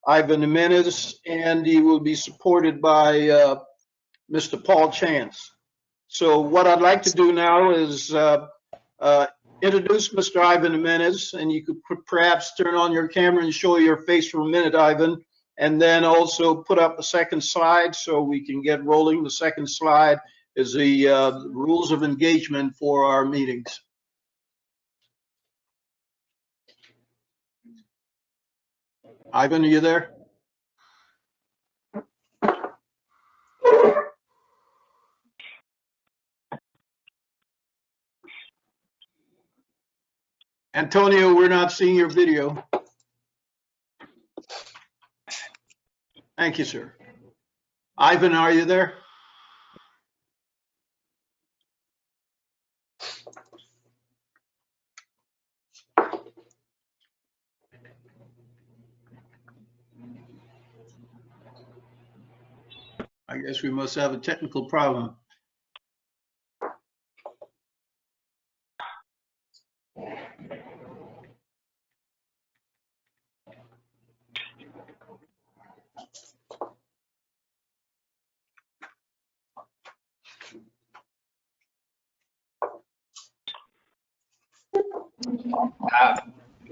Ivan Jimenez, and he will be supported by Mr. Paul Chance. So what I'd like to do now is introduce Mr. Ivan Jimenez, and you could perhaps turn on your camera and show your face for a minute, Ivan, and then also put up the second slide so we can get rolling. The second slide is the rules of engagement for our meetings. Ivan, are you there? Antonio, we're not seeing your video. Thank you, sir. Ivan, are you there? I guess we must have a technical problem.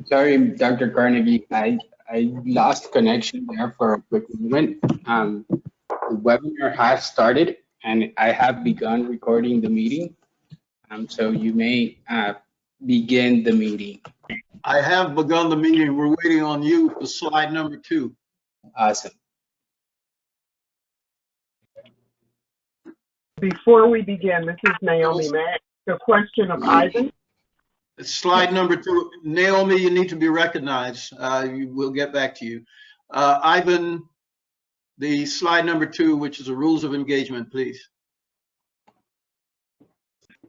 Sorry, Dr. Carnegie, I lost connection there for a quick moment. The webinar has started and I have begun recording the meeting. So you may begin the meeting. I have begun the meeting. We're waiting on you for slide number 2. Awesome. Before we begin, this is Naomi. May I ask a question of Ivan? Slide number 2. Naomi, you need to be recognized. We'll get back to you. Ivan, the slide number 2, which is the rules of engagement, please.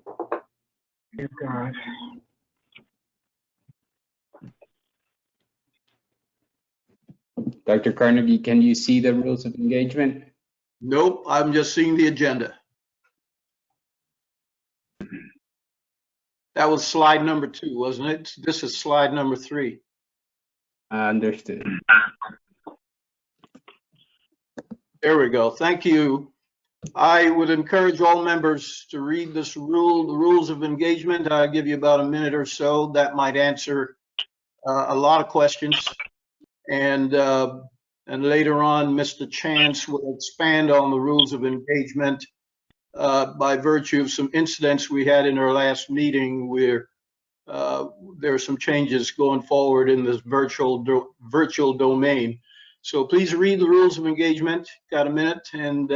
Oh, God. Dr. Carnegie, can you see the rules of engagement? Nope, I'm just seeing the agenda. That was slide number 2, wasn't it? This is slide number 3. Understood. There we go. Thank you. I would encourage all members to read this the rules of engagement. I'll give you about a minute or so. That might answer a lot of questions. And later on, Mr. Chance will expand on the rules of engagement by virtue of some incidents we had in our last meeting where there are some changes going forward in this virtual domain. So please read the rules of engagement. Got a minute, and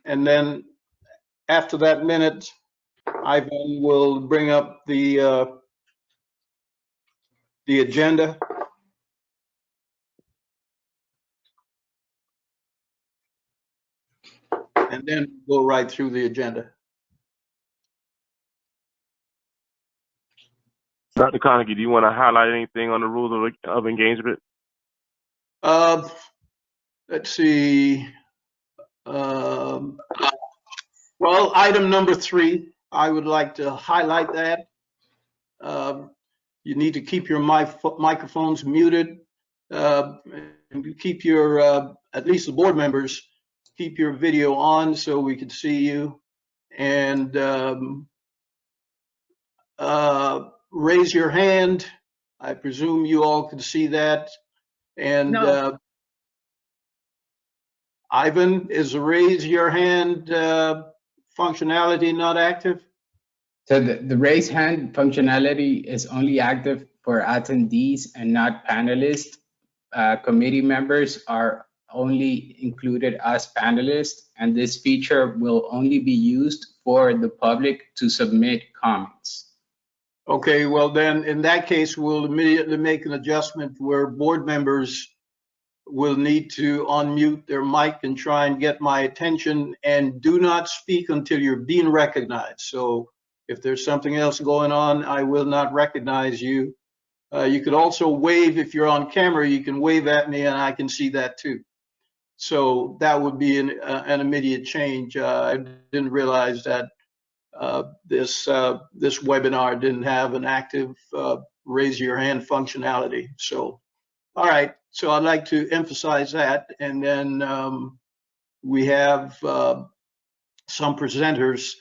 then after that minute, Ivan will bring up the agenda. And then go right through the agenda. Dr. Carnegie, do you want to highlight anything on the rules of engagement? Let's see. Well, item number 3, I would like to highlight that. You need to keep your microphones muted. And keep your, at least the board members, keep your video on so we can see you. And raise your hand. I presume you all can see that. And No. Ivan, is the raise your hand functionality not active? So the raise hand functionality is only active for attendees and not panelists. Committee members are only included as panelists, and this feature will only be used for the public to submit comments. Okay, well then in that case, we'll immediately make an adjustment where board members will need to unmute their mic and try and get my attention, and do not speak until you're being recognized. So if there's something else going on, I will not recognize you. You could also wave if you're on camera. You can wave at me and I can see that too. So that would be an immediate change. I didn't realize that this webinar didn't have an active raise your hand functionality. So All right, so I'd like to emphasize that. And then we have some presenters,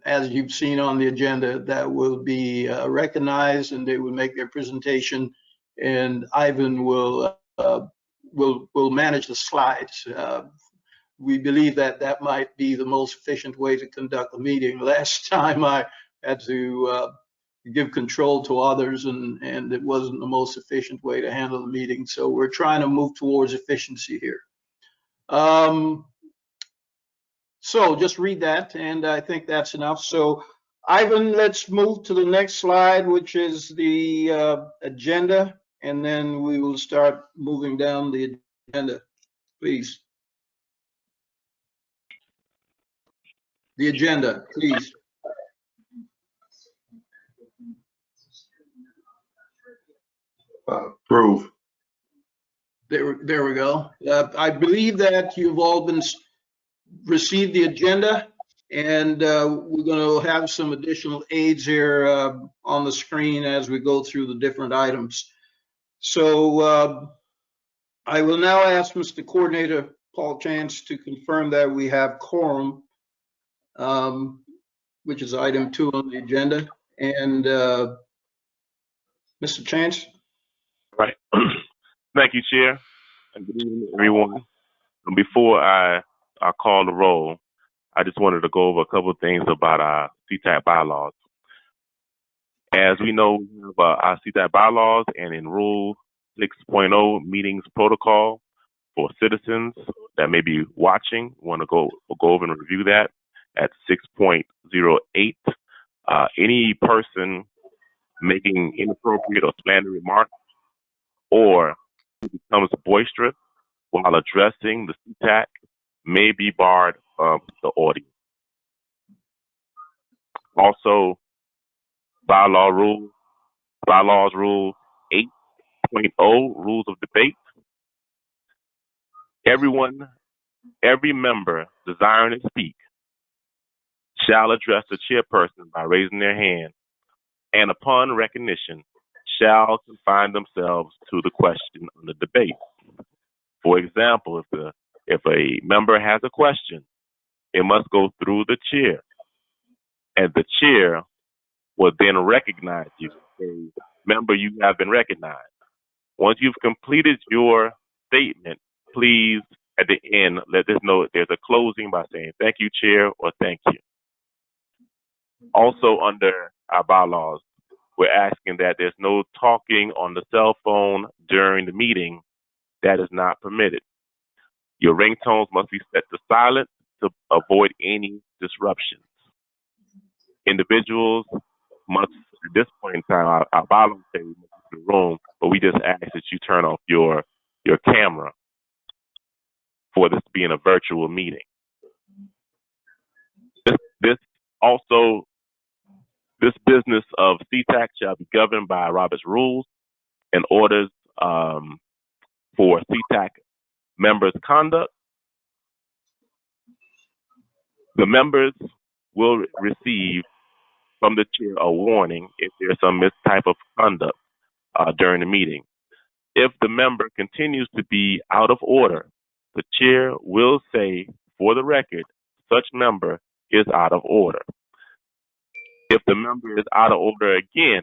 as you've seen on the agenda, that will be recognized, and they will make their presentation, and Ivan will manage the slides. We believe that that might be the most efficient way to conduct a meeting. Last time I had to give control to others, and it wasn't the most efficient way to handle the meeting. So we're trying to move towards efficiency here. So just read that, and I think that's enough. So Ivan, let's move to the next slide, which is the agenda, and then we will start moving down the agenda, please. The agenda, please. Approve. There we go. I believe that you've all been received the agenda, and we're going to have some additional aids here on the screen as we go through the different items. So I will now ask Mr. Coordinator Paul Chance to confirm that we have quorum, which is item 2 on the agenda. And Mr. Chance? Right. Thank you, Chair, and good evening, everyone. And before I call the roll, I just wanted to go over a couple of things about our CTAC bylaws. As we know, we have our CTAC bylaws, and in Rule 6.0 meetings protocol for citizens that may be watching, want to go over and review that at 6.08. Any person making inappropriate or slanderous remarks or becomes boisterous while addressing the CTAC may be barred from the audience. Also, bylaws rule 8.0, rules of debate. Every member desiring to speak shall address the chairperson by raising their hand, and upon recognition shall confine themselves to the question on the debate. For example, if a member has a question, it must go through the chair, and the chair will then recognize you. Say, member, you have been recognized. Once you've completed your statement, please, at the end, let us know there's a closing by saying, thank you, Chair, or thank you. Also, under our bylaws, we're asking that there's no talking on the cell phone during the meeting. That is not permitted. Your ringtones must be set to silent to avoid any disruptions. Individuals must, at this point in time, our bylaws say we must be in the room, but we just ask that you turn off your camera for this being a virtual meeting. This business of CTAC shall be governed by Robert's rules and orders for CTAC members' conduct. The members will receive from the chair a warning if there's some type of conduct during the meeting. If the member continues to be out of order, the chair will say, for the record, such member is out of order. If the member is out of order again,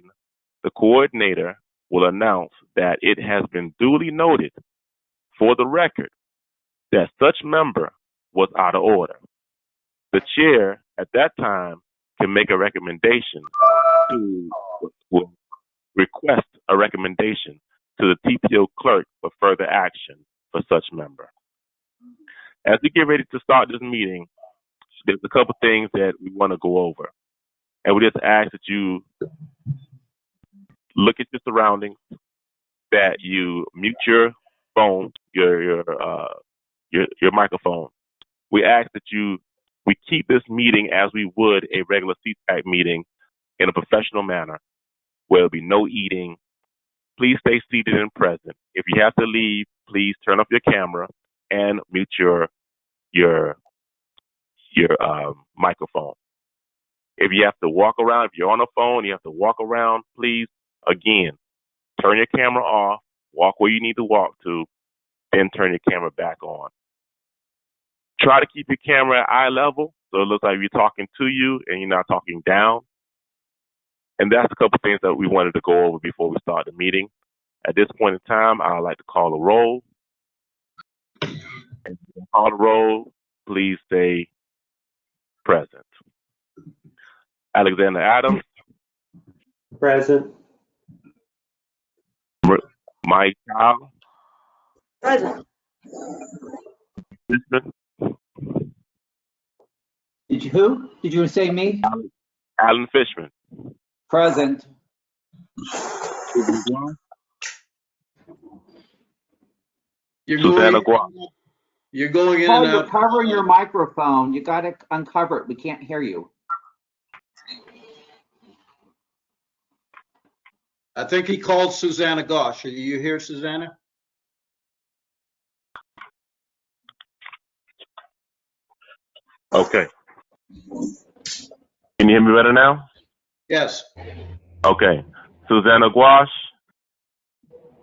the coordinator will announce that it has been duly noted for the record that such member was out of order. The chair at that time can make a recommendation will request a recommendation to the TPO clerk for further action for such member. As we get ready to start this meeting, there's a couple things that we want to go over. And we just ask that you look at your surroundings, that you mute your phone, your microphone. We ask that we keep this meeting as we would a regular CTAC meeting in a professional manner, where there'll be no eating. Please stay seated and present. If you have to leave, please turn off your camera and mute your microphone. If you have to walk around, if you're on a phone, you have to walk around, please, again, turn your camera off, walk where you need to walk to, then turn your camera back on. Try to keep your camera at eye level so it looks like you're talking to you and you're not talking down. And that's a couple things that we wanted to go over before we start the meeting. At this point in time, I would like to call a roll. And if you call the roll, please stay present. Alexander Adams. Present. Mike Kyle. Present. Did you who? Did you say me? Alan Fishman. Present. Susanna Guam. You're going in Paul, and you're out. covering your microphone. You got to uncover it. We can't hear you. I think he called Susanna Gosh. Are you here, Susanna? Okay. Can you hear me better now? Yes. Okay. Susanna Gouache.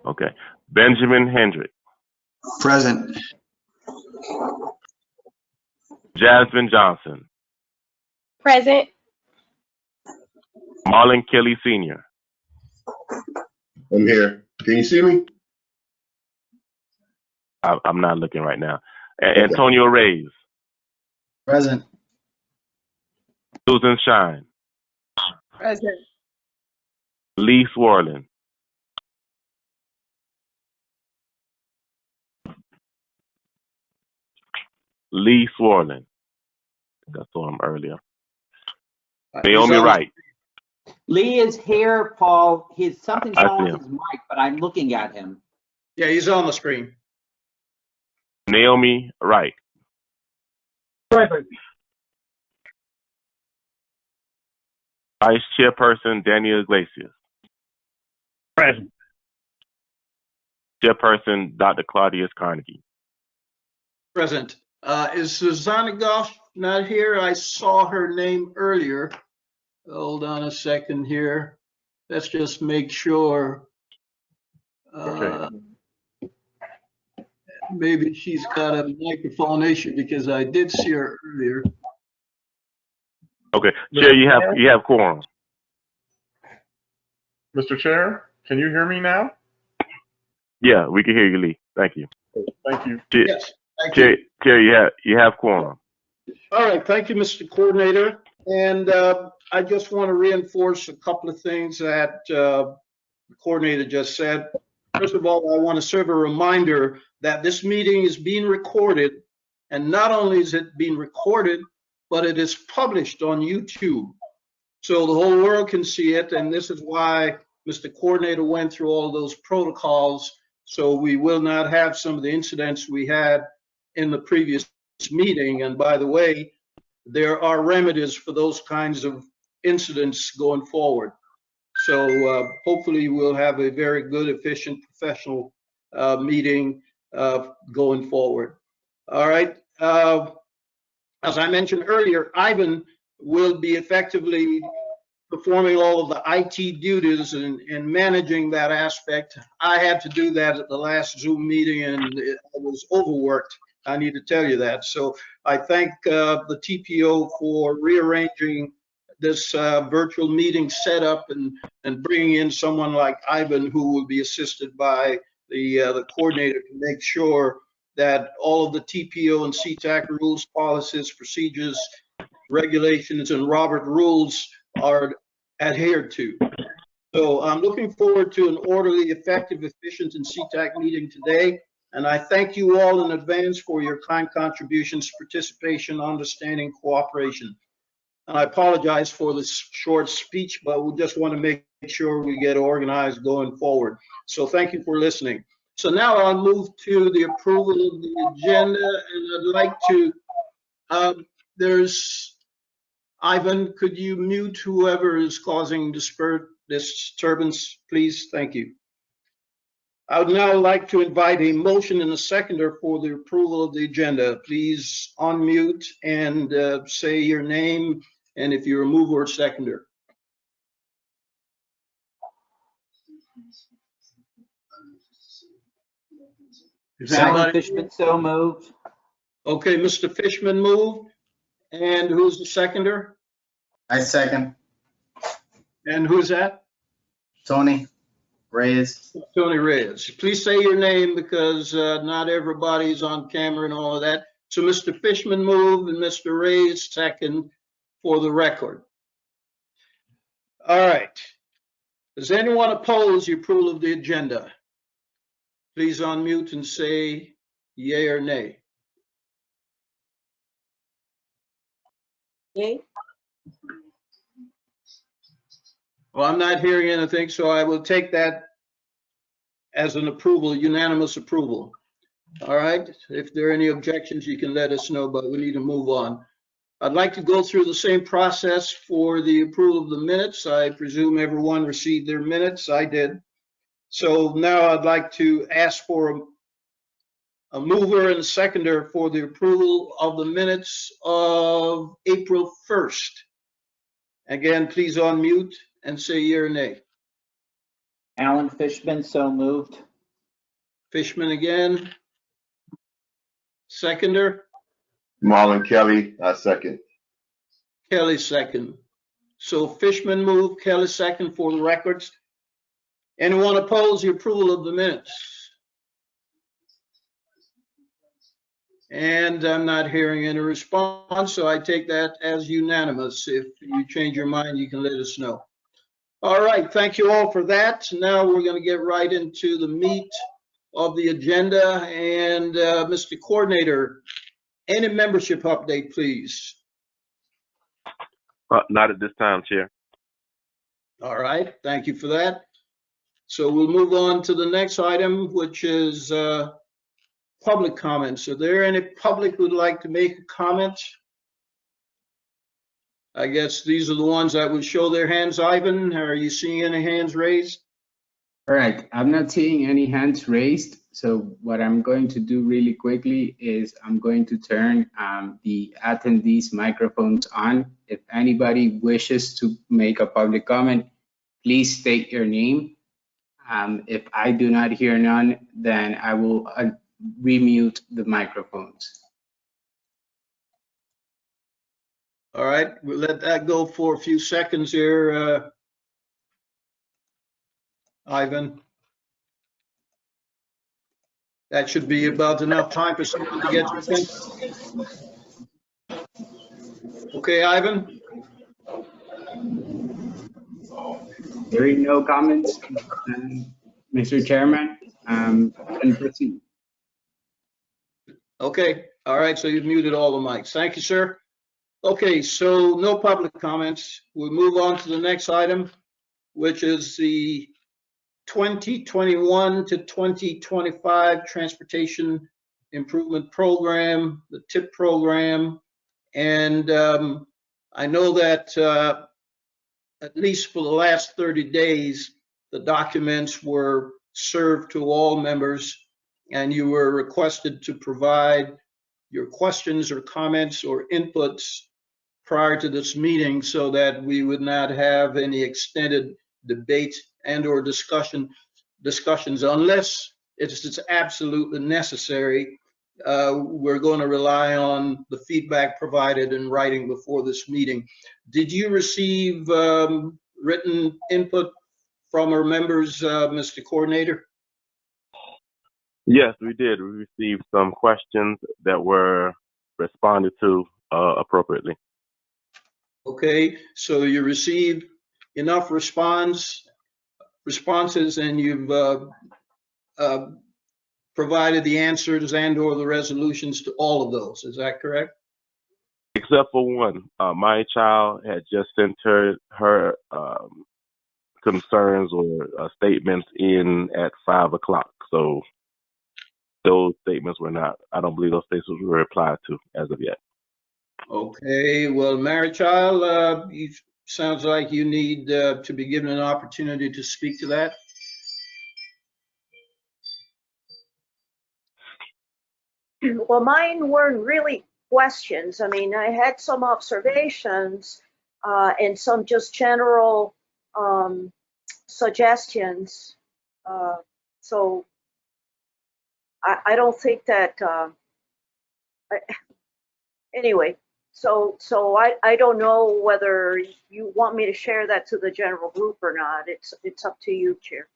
Okay. Benjamin Hendrick. Present. Jasmine Johnson. Present. Marlon Kelly Sr. I'm here. Can you see me? I'm not looking right now. Antonio Reyes. Present. Susan Shine. Present. Lee Swarland. Lee Swarland. I saw him earlier. Naomi Wright. Lee is here, Paul. Something's I wrong see with his mic, but I'm looking at him. Yeah, he's on the screen. Naomi Wright. Present. Vice Chairperson Daniel Iglesias. Present. Chairperson Dr. Claudius Carnegie. Present. Is Susanna Gosh not here? I saw her name earlier. Hold on a second here. Let's just make sure. Okay. Maybe she's got a microphone issue because I did see her earlier. Okay. Chair, you have quorum. Mr. Chair, can you hear me now? Yeah, we can hear you, Lee. Thank you. Thank you. Yes. Thank you. Chair, you have quorum. All right, thank you, Mr. Coordinator. And I just want to reinforce a couple of things that the coordinator just said. First of all, I want to serve a reminder that this meeting is being recorded, and not only is it being recorded, but it is published on YouTube. So the whole world can see it, and this is why Mr. Coordinator went through all those protocols, so we will not have some of the incidents we had in the previous meeting. And by the way, there are remedies for those kinds of incidents going forward. So hopefully we'll have a very good, efficient, professional meeting going forward. All right. As I mentioned earlier, Ivan will be effectively performing all of the IT duties and managing that aspect. I had to do that at the last Zoom meeting, and I was overworked. I need to tell you that. So I thank the TPO for rearranging this virtual meeting setup and bringing in someone like Ivan, who will be assisted by the coordinator to make sure that all of the TPO and CTAC rules, policies, procedures, regulations, and Robert rules are adhered to. So I'm looking forward to an orderly, effective, efficient, and CTAC meeting today. And I thank you all in advance for your kind contributions, participation, understanding, cooperation. And I apologize for this short speech, but we just want to make sure we get organized going forward. So thank you for listening. So now I'll move to the approval of the agenda, and I'd like to, there's Ivan, could you mute whoever is causing disturbance, please? Thank you. I would now like to invite a motion and a seconder for the approval of the agenda. Please unmute and say your name, and if you're a mover or seconder. Is Alan anybody? Fishman, so moved. Okay, Mr. Fishman moved. And who's the seconder? I second. And who's that? Tony Reyes. Tony Reyes. Please say your name because not everybody's on camera and all of that. So Mr. Fishman moved and Mr. Reyes second for the record. All right. Does anyone oppose the approval of the agenda? Please unmute and say yay or nay. Yay. Well, I'm not hearing anything, so I will take that as an approval, unanimous approval. All right, if there are any objections, you can let us know, but we need to move on. I'd like to go through the same process for the approval of the minutes. I presume everyone received their minutes. I did. So now I'd like to ask for a mover and a seconder for the approval of the minutes of April 1st. Again, please unmute and say yea or nay. Alan Fishman, so moved. Fishman again. Seconder, Marlon Kelly, I second. Kelly second. So Fishman moved, Kelly second for the records. Anyone oppose the approval of the minutes? And I'm not hearing any response, so I take that as unanimous. If you change your mind, you can let us know. All right, thank you all for that. Now we're going to get right into the meat of the agenda. And Mr. Coordinator, any membership update, please? Not at this time, Chair. All right, thank you for that. So we'll move on to the next item, which is public comments. Are there any public who'd like to make a comment? I guess these are the ones that would show their hands. Ivan, are you seeing any hands raised? All right, I'm not seeing any hands raised. So what I'm going to do really quickly is I'm going to turn the attendees' microphones on. If anybody wishes to make a public comment, please state your name. If I do not hear none, then I will remute the microphones. All right, we'll let that go for a few seconds here, Ivan. That should be about enough time for someone to get to attention. Okay, Ivan? Hearing no comments, Mr. Chairman, and proceed. Okay, all right, so you've muted all the mics. Thank you, sir. Okay, so no public comments. We'll move on to the next item, which is the 2021 to 2025 Transportation Improvement Program, the TIP program. And I know that at least for the last 30 days, the documents were served to all members and you were requested to provide your questions or comments or inputs prior to this meeting so that we would not have any extended debate and or discussions unless it's absolutely necessary. We're going to rely on the feedback provided in writing before this meeting. Did you receive written input from our members, Mr. Coordinator? Yes, we did. We received some questions that were responded to appropriately. Okay, so you received enough responses and you've provided the answers and or the resolutions to all of those. Is that correct? Except for one. My child had just sent her concerns or statements in at 5 o'clock. So those statements were not, I don't believe those statements were replied to as of yet. Okay, well, Marichild, sounds like you need to be given an opportunity to speak to that. Well, mine weren't really questions. I mean, I had some observations and some just general suggestions. So I don't think that, anyway, so I don't know whether you want me to share that to the general group or not. It's up to you, Chair.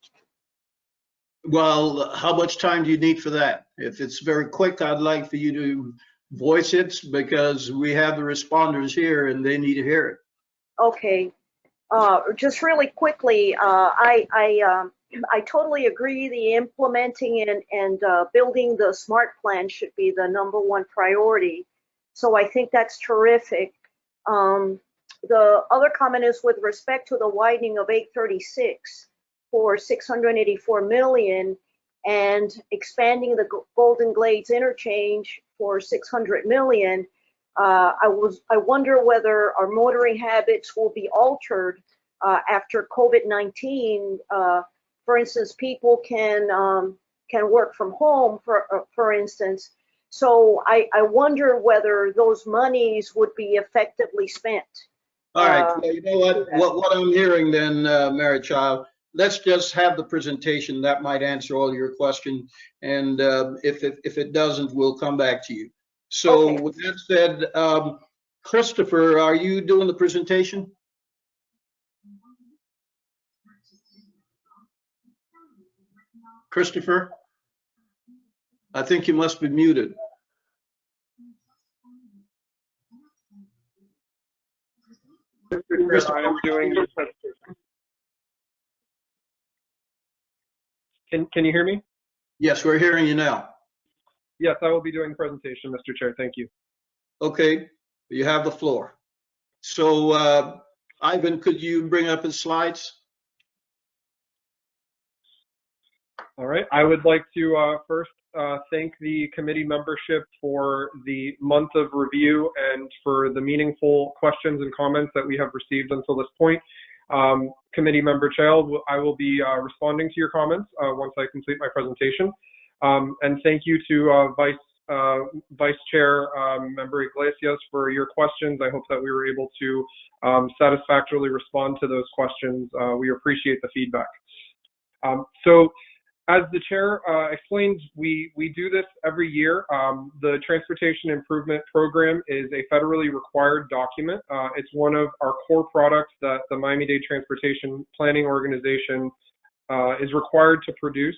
Well, how much time do you need for that? If it's very quick, I'd like for you to voice it because we have the responders here and they need to hear it. Okay, just really quickly, I totally agree. The implementing and building the SMART plan should be the #1 priority. So I think that's terrific. The other comment is with respect to the widening of 836 for 684 million and expanding the Golden Glades interchange for 600 million. I wonder whether our motoring habits will be altered after COVID-19. For instance, people can work from home, for instance. So I wonder whether those monies would be effectively spent. All right, well, you know what I'm hearing then, Mary Child, let's just have the presentation. That might answer all your questions. And if it doesn't, we'll come back to you. So Okay. with that said, Christopher, are you doing the presentation? Christopher? I think you must be muted. I am doing the presentation. Can you hear me? Yes, we're hearing you now. Yes, I will be doing the presentation, Mr. Chair. Thank you. Okay, you have the floor. So, Ivan, could you bring up his slides? All right. I would like to first thank the committee membership for the month of review and for the meaningful questions and comments that we have received until this point. Committee member Child, I will be responding to your comments once I complete my presentation. And thank you to Vice Chair Member Iglesias for your questions. I hope that we were able to satisfactorily respond to those questions. We appreciate the feedback. So, as the chair explained, we do this every year. The Transportation Improvement Program is a federally required document. It's one of our core products that the Miami-Dade Transportation Planning Organization is required to produce.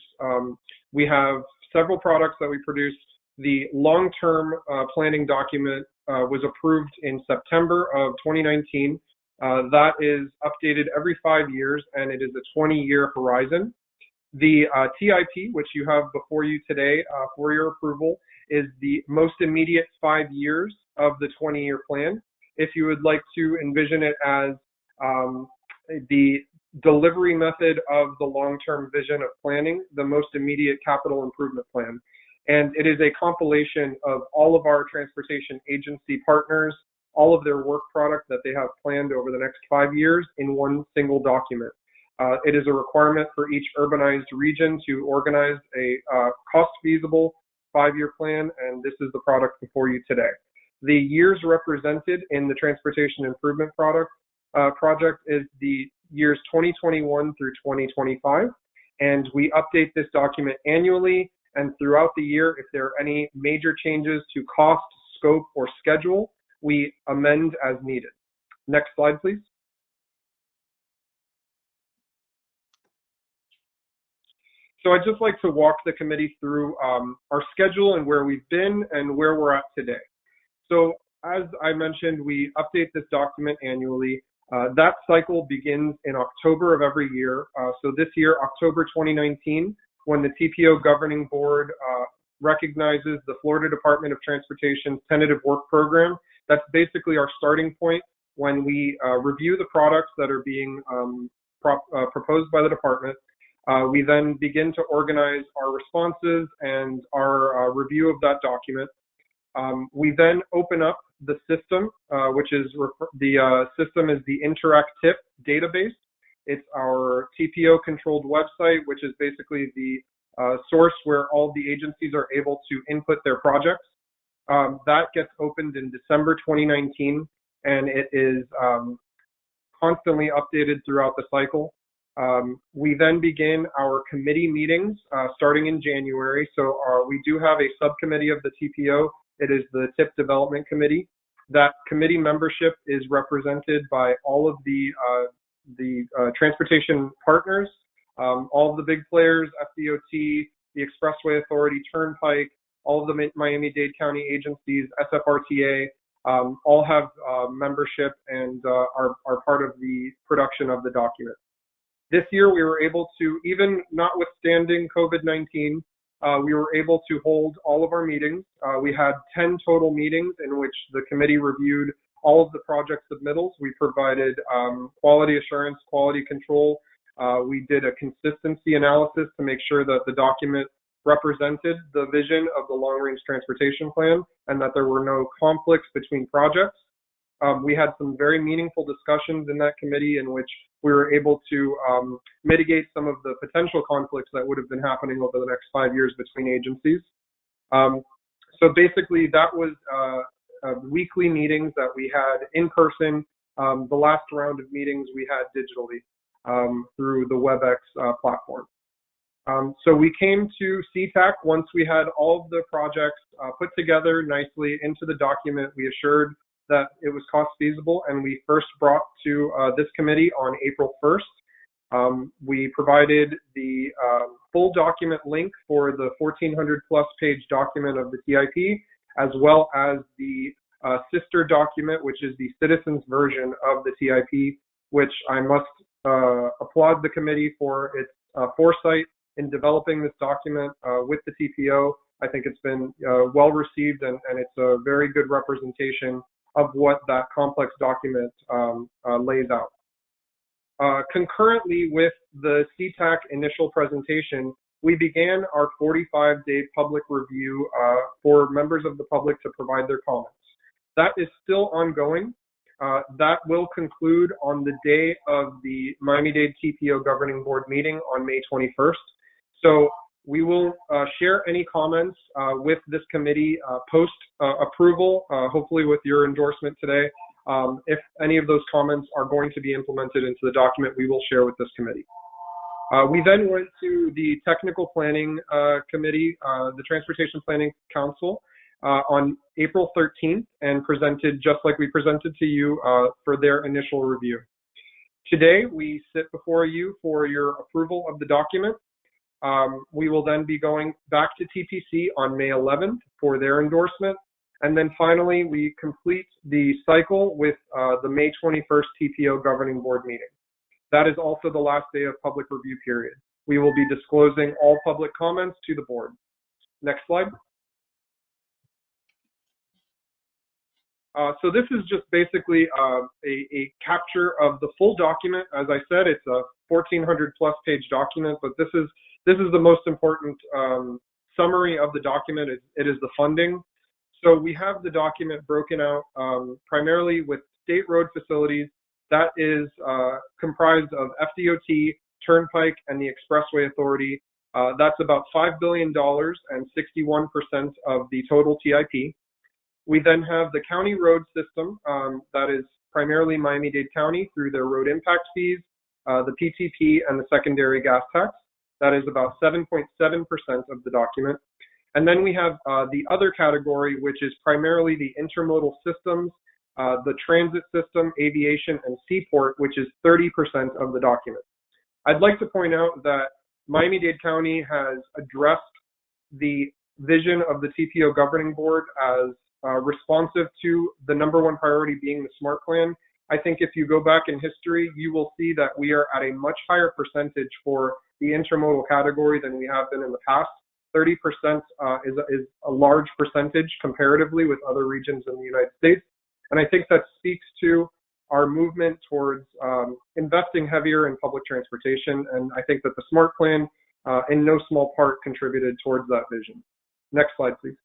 We have several products that we produce. The long-term planning document was approved in September of 2019. That is updated every 5 years, and it is a 20-year horizon. The TIP, which you have before you today for your approval, is the most immediate 5 years of the 20-year plan. If you would like to envision it as the delivery method of the long-term vision of planning, the most immediate capital improvement plan. And it is a compilation of all of our transportation agency partners, all of their work product that they have planned over the next 5 years in one single document. It is a requirement for each urbanized region to organize a cost-feasible 5-year plan, and this is the product before you today. The years represented in the Transportation Improvement project is the years 2021 through 2025, and we update this document annually, and throughout the year, if there are any major changes to cost, scope, or schedule, we amend as needed. Next slide, please. So I'd just like to walk the committee through our schedule and where we've been and where we're at today. So as I mentioned, we update this document annually. That cycle begins in October of every year. So this year, October 2019, when the TPO Governing Board recognizes the Florida Department of Transportation's tentative work program. That's basically our starting point when we review the products that are being proposed by the department. We then begin to organize our responses and our review of that document. We then open up the system, which is the system is the Interact TIP database. It's our TPO-controlled website, which is basically the source where all the agencies are able to input their projects. That gets opened in December 2019, and it is constantly updated throughout the cycle. We then begin our committee meetings starting in January. So we do have a subcommittee of the TPO. It is the TIP Development Committee. That committee membership is represented by all of the transportation partners, all of the big players, FDOT, the Expressway Authority, Turnpike, all of the Miami-Dade County agencies, SFRTA, all have membership and are part of the production of the document. This year, we were able to, even notwithstanding COVID-19, we were able to hold all of our meetings. We had 10 total meetings in which the committee reviewed all of the project submittals. We provided quality assurance, quality control. We did a consistency analysis to make sure that the document represented the vision of the long-range transportation plan and that there were no conflicts between projects. We had some very meaningful discussions in that committee in which we were able to mitigate some of the potential conflicts that would have been happening over the next 5 years between agencies. So basically, that was weekly meetings that we had in person. The last round of meetings we had digitally through the WebEx platform. So we came to CTAC once we had all of the projects put together nicely into the document. We assured that it was cost feasible, and we first brought to this committee on April 1st. We provided the full document link for the 1,400 plus page document of the TIP, as well as the sister document, which is the citizens version of the TIP, which I must applaud the committee for its foresight in developing this document with the TPO. I think it's been well received, and it's a very good representation of what that complex document lays out. Concurrently with the CTAC initial presentation, we began our 45-day public review for members of the public to provide their comments. That is still ongoing. That will conclude on the day of the Miami-Dade TPO Governing Board meeting on May 21st. So we will share any comments with this committee post approval, hopefully with your endorsement today. If any of those comments are going to be implemented into the document, we will share with this committee. We then went to the Technical Planning Committee, the Transportation Planning Council, on April 13th and presented just like we presented to you for their initial review. Today, we sit before you for your approval of the document. We will then be going back to TPC on May 11th for their endorsement. And then finally, we complete the cycle with the May 21st TPO Governing Board meeting. That is also the last day of public review period. We will be disclosing all public comments to the board. Next slide. So this is just basically a capture of the full document. As I said, it's a 1,400 plus page document, but this is the most important summary of the document. It is the funding. So we have the document broken out primarily with state road facilities. That is comprised of FDOT, Turnpike, and the Expressway Authority. That's about $5 billion and 61% of the total TIP. We then have the county road system, that is primarily Miami-Dade County through their road impact fees, the PTP, and the secondary gas tax. That is about 7.7% of the document. And then we have the other category, which is primarily the intermodal systems, the transit system, aviation, and seaport, which is 30% of the document. I'd like to point out that Miami-Dade County has addressed the vision of the TPO Governing Board as responsive to the #1 priority being the SMART plan. I think if you go back in history, you will see that we are at a much higher percentage for the intermodal category than we have been in the past. 30% is a large percentage comparatively with other regions in the United States. And I think that speaks to our movement towards investing heavier in public transportation. And I think that the SMART plan, in no small part, contributed towards that vision. Next slide, please.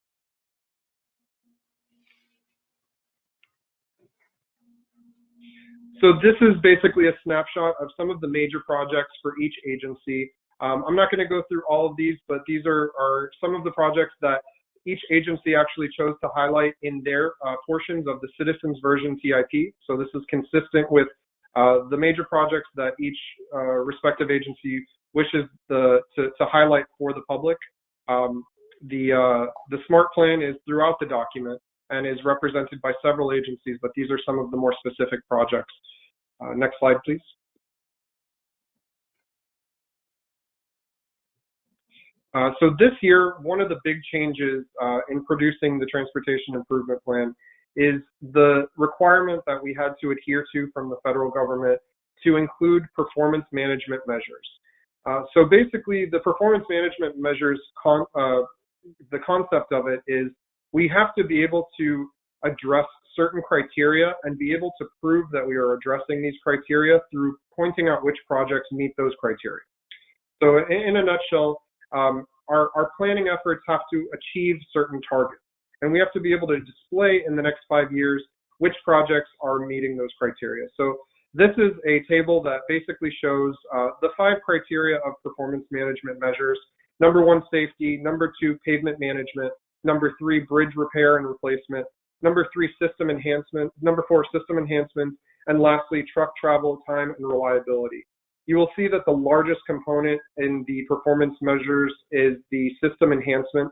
So this is basically a snapshot of some of the major projects for each agency. I'm not going to go through all of these, but these are some of the projects that each agency actually chose to highlight in their portions of the citizens version TIP. So this is consistent with The major projects that each respective agency wishes to highlight for the public. The SMART plan is throughout the document and is represented by several agencies, but these are some of the more specific projects. Next slide, please. So this year, one of the big changes in producing the Transportation Improvement Plan is the requirement that we had to adhere to from the federal government to include performance management measures. So basically, the performance management measures, the concept of it is we have to be able to address certain criteria and be able to prove that we are addressing these criteria through pointing out which projects meet those criteria. So in a nutshell, our planning efforts have to achieve certain targets, and we have to be able to display in the next 5 years which projects are meeting those criteria. So this is a table that basically shows the 5 criteria of performance management measures. Number 1, safety. Number 2, pavement management. Number 3, bridge repair and replacement. Number 3, system enhancement. Number 4, system enhancement. And lastly, truck travel time and reliability. You will see that the largest component in the performance measures is the system enhancement.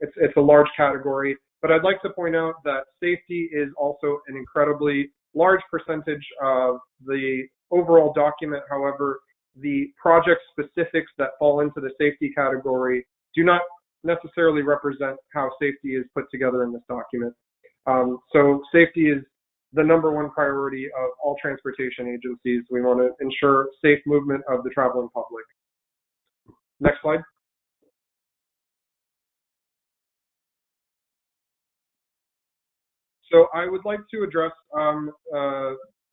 It's a large category, but I'd like to point out that safety is also an incredibly large percentage of the overall document. However, the project specifics that fall into the safety category do not necessarily represent how safety is put together in this document. So safety is the number 1 priority of all transportation agencies. We want to ensure safe movement of the traveling public. Next slide. So I would like to address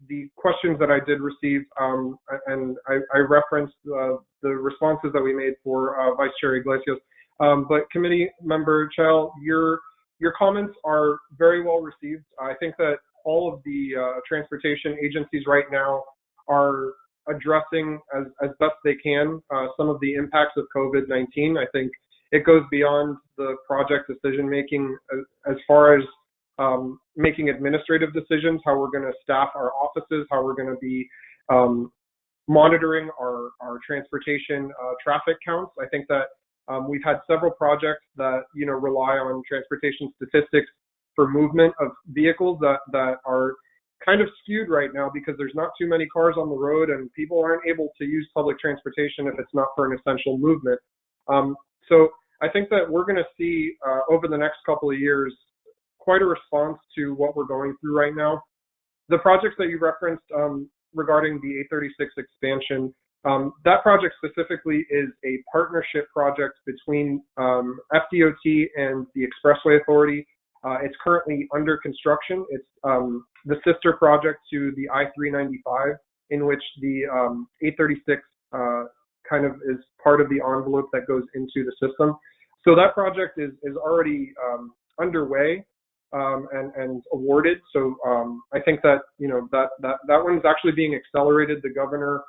the questions that I did receive, and I referenced the responses that we made for Vice Chair Iglesias. But Committee Member Chell, your comments are very well received. I think that all of the transportation agencies right now are addressing as best they can some of the impacts of COVID-19. I think it goes beyond the project decision making as far as making administrative decisions, how we're going to staff our offices, how we're going to be monitoring our transportation traffic counts. I think that we've had several projects that rely on transportation statistics for movement of vehicles that are kind of skewed right now because there's not too many cars on the road and people aren't able to use public transportation if it's not for an essential movement. So I think that we're going to see over the next couple of years quite a response to what we're going through right now. The projects that you referenced regarding the 836 expansion, that project specifically is a partnership project between FDOT and the Expressway Authority. It's currently under construction. It's the sister project to the I-395, in which the 836 kind of is part of the envelope that goes into the system. So that project is already underway and awarded. So I think that that one's actually being accelerated. The governor,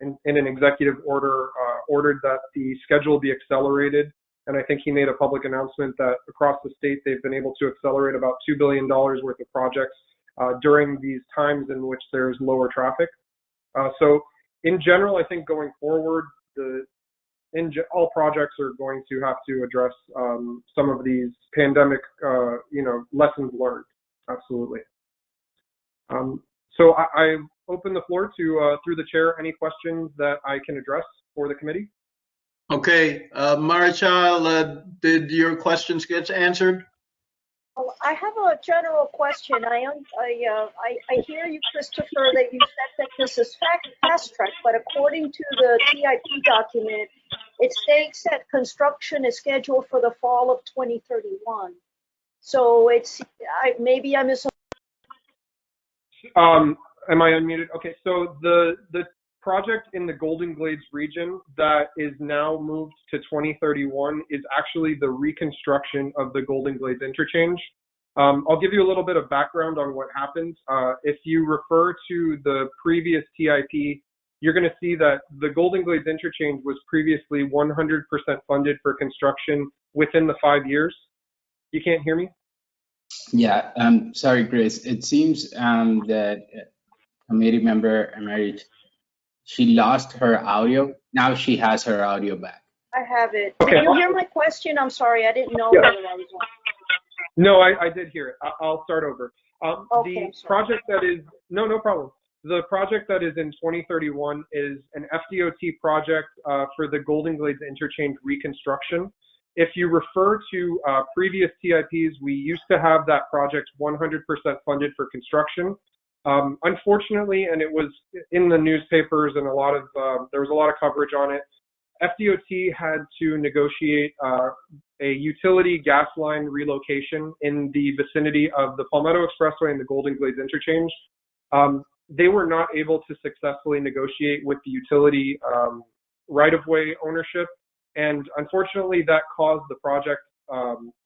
in an executive order, ordered that the schedule be accelerated. And I think he made a public announcement that across the state, they've been able to accelerate about $2 billion worth of projects during these times in which there's lower traffic. So in general, I think going forward, all projects are going to have to address some of these pandemic, lessons learned. Absolutely. So I open the floor to, through the chair, any questions that I can address for the committee. Okay, Marichal, did your questions get answered? Well, I have a general question. I hear you, Christopher, that you said that this is fast track, but according to the TIP document, it states that construction is scheduled for the fall of 2031. So maybe I misunderstood. Am I unmuted? Okay, so the project in the Golden Glades region that is now moved to 2031 is actually the reconstruction of the Golden Glades interchange. I'll give you a little bit of background on what happened. If you refer to the previous TIP, you're going to see that the Golden Glades interchange was previously 100% funded for construction within the 5 years. You can't hear me? Yeah, sorry, Chris. It seems that committee member emeritus. She lost her audio. Now she has her audio back. I have it. Okay. Did you hear my question? I'm sorry, I didn't know Yeah. whether I was on. No, I did hear it. I'll start over. Okay, The I'm sorry. project that is, no problem. The project that is in 2031 is an FDOT project for the Golden Glades interchange reconstruction. If you refer to previous TIPs, we used to have that project 100% funded for construction. Unfortunately, and it was in the newspapers and there was a lot of coverage on it, FDOT had to negotiate a utility gas line relocation in the vicinity of the Palmetto Expressway and the Golden Glades interchange. They were not able to successfully negotiate with the utility right-of-way ownership, and unfortunately that caused the project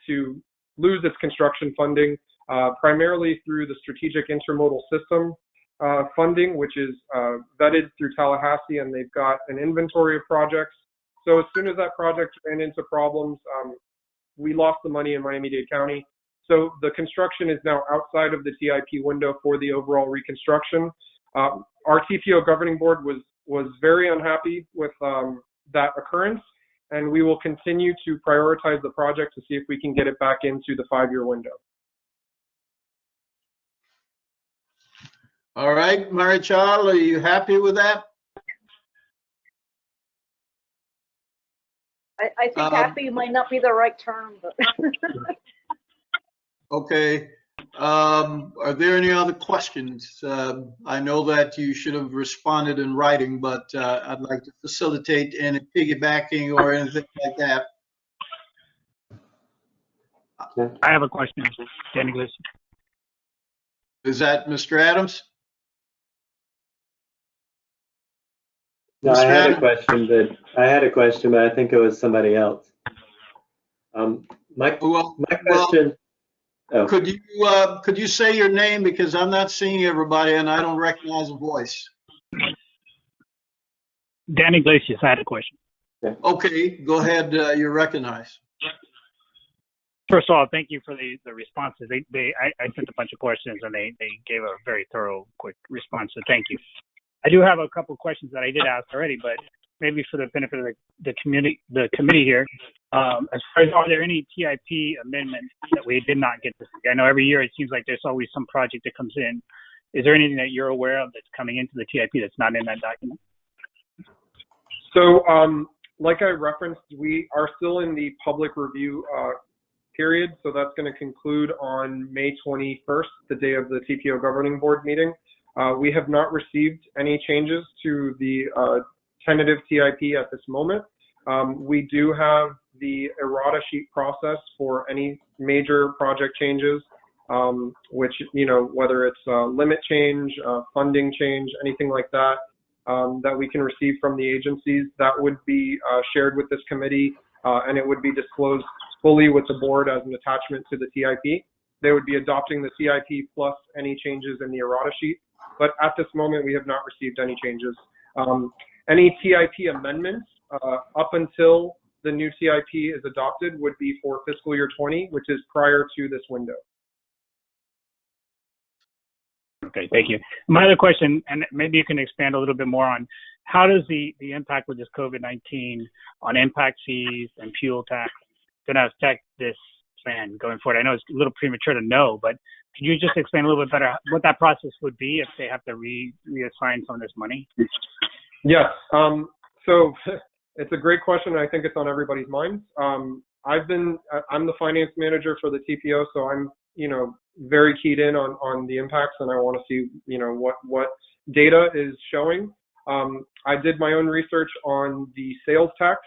to lose its construction funding, primarily through the Strategic Intermodal System funding, which is vetted through Tallahassee, and they've got an inventory of projects. So as soon as that project ran into problems, we lost the money in Miami-Dade County. So the construction is now outside of the TIP window for the overall reconstruction. Our TPO governing board was very unhappy with that occurrence, and we will continue to prioritize the project to see if we can get it back into the 5-year window. All right, Marichal, are you happy with that? I think happy might not be the right term, but. Okay. Are there any other questions? I know that you should have responded in writing, but I'd like to facilitate any piggybacking or anything like that. I have a question, Dan English. Is that Mr. Adams? No, Mr. I had Adams? a question, but I think it was somebody else. My question. Oh. Could you say your name, because I'm not seeing everybody and I don't recognize a voice. Dan Iglesias, I had a question. Okay, go ahead. You're recognized. First of all, thank you for the responses. I sent a bunch of questions and they gave a very thorough, quick response. So thank you. I do have a couple of questions that I did ask already, but maybe for the benefit of the committee here, as far as, are there any TIP amendments that we did not get to see? I know every year it seems like there's always some project that comes in. Is there anything that you're aware of that's coming into the TIP that's not in that document? So, like I referenced, we are still in the public review period, so that's going to conclude on May 21st, the day of the TPO governing board meeting. We have not received any changes to the tentative TIP at this moment. We do have the errata sheet process for any major project changes, which, whether it's limit change, funding change, anything like that, that we can receive from the agencies, that would be shared with this committee, and it would be disclosed fully with the board as an attachment to the TIP. They would be adopting the TIP plus any changes in the errata sheet. But at this moment, we have not received any changes. Any TIP amendments up until the new TIP is adopted would be for fiscal year 20, which is prior to this window. Okay, thank you. My other question, and maybe you can expand a little bit more on, how does the impact with this COVID-19 on impact fees and fuel tax going to affect this plan going forward? I know it's a little premature to know, but could you just explain a little bit better what that process would be if they have to reassign some of this money? Yes. So it's a great question. And I think it's on everybody's minds. I'm the finance manager for the TPO, so I'm, very keyed in on the impacts, and I want to see, what data is showing. I did my own research on the sales tax,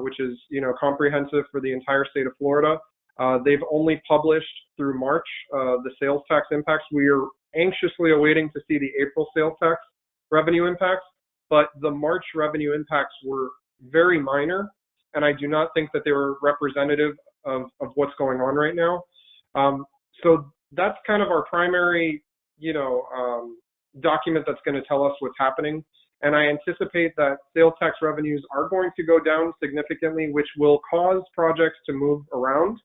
which is, comprehensive for the entire state of Florida. They've only published through March the sales tax impacts. We are anxiously awaiting to see the April sales tax revenue impacts, but the March revenue impacts were very minor, and I do not think that they were representative of what's going on right now. So that's kind of our primary, document that's going to tell us what's happening. And I anticipate that sales tax revenues are going to go down significantly, which will cause projects to move around.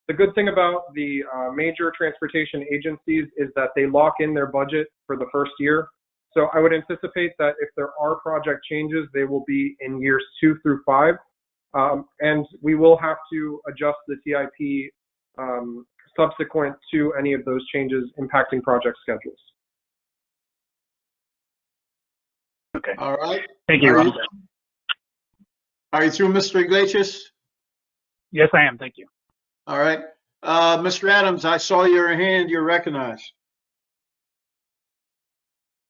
The good thing about the major transportation agencies is that they lock in their budget for the first year. So I would anticipate that if there are project changes, they will be in years 2 through 5. And we will have to adjust the TIP subsequent to any of those changes impacting project schedules. Okay. All right. Thank you. Are you through, Mr. Iglesias? Yes, I am. Thank you. All right. Mr. Adams, I saw your hand. You're recognized.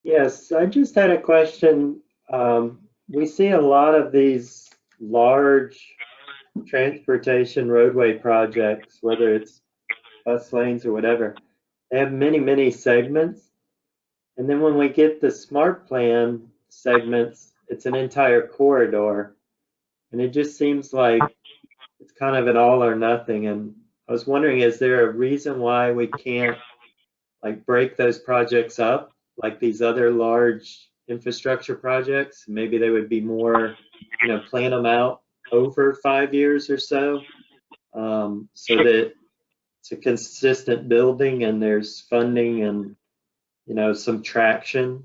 Yes, I just had a question. We see a lot of these large transportation roadway projects, whether it's bus lanes or whatever. They have many, many segments. And then when we get the smart plan segments, it's an entire corridor. And it just seems like it's kind of an all or nothing. And I was wondering, is there a reason why we can't like break those projects up like these other large infrastructure projects? Maybe they would be more, plan them out over 5 years or so, so that it's a consistent building and there's funding and, some traction.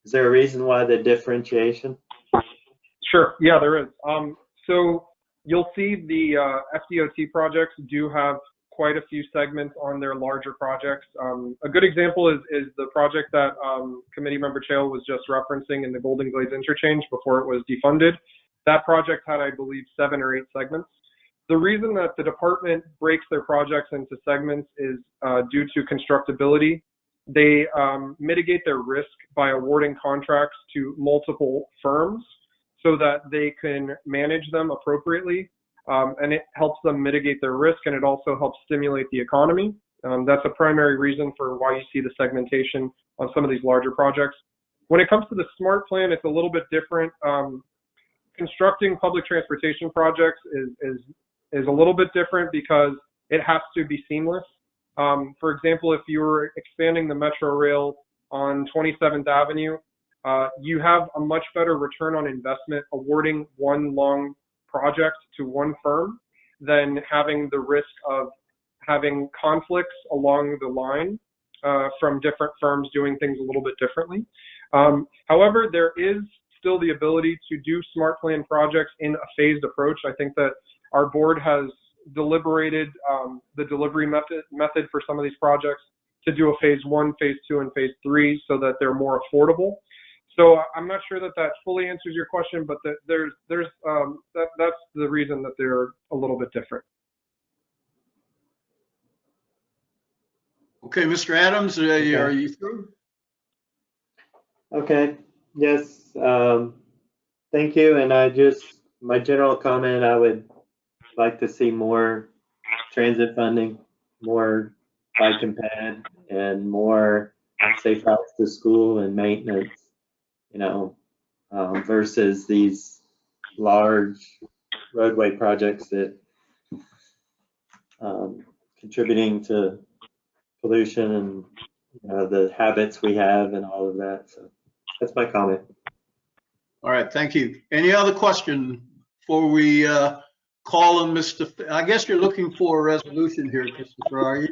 Is there a reason why the differentiation? Sure. Yeah, there is. So you'll see the FDOT projects do have quite a few segments on their larger projects. A good example is the project that Committee Member Chael was just referencing in the Golden Glades interchange before it was defunded. That project had, I believe, 7 or 8 segments. The reason that the department breaks their projects into segments is due to constructability. They mitigate their risk by awarding contracts to multiple firms so that they can manage them appropriately. And it helps them mitigate their risk, and it also helps stimulate the economy. That's a primary reason for why you see the segmentation on some of these larger projects. When it comes to the SMART plan, it's a little bit different. Constructing public transportation projects is a little bit different because it has to be seamless. For example, if you were expanding the Metro Rail on 27th Avenue, you have a much better return on investment awarding one long project to one firm than having the risk of having conflicts along the line from different firms doing things a little bit differently. However, there is still the ability to do SMART plan projects in a phased approach. I think that our board has deliberated the delivery method for some of these projects to do a phase 1, phase 2, and phase 3 so that they're more affordable. So I'm not sure that fully answers your question, but that's the reason that they're a little bit different. Okay, Mr. Adams, are you through? Okay, yes, thank you. And my general comment, I would like to see more transit funding, more bike and ped, and more safe routes to school and maintenance, versus these large roadway projects that contributing to pollution and the habits we have and all of that. So that's my comment. All right, thank you. Any other question before we call on Mr. I guess you're looking for a resolution here, Christopher, are you?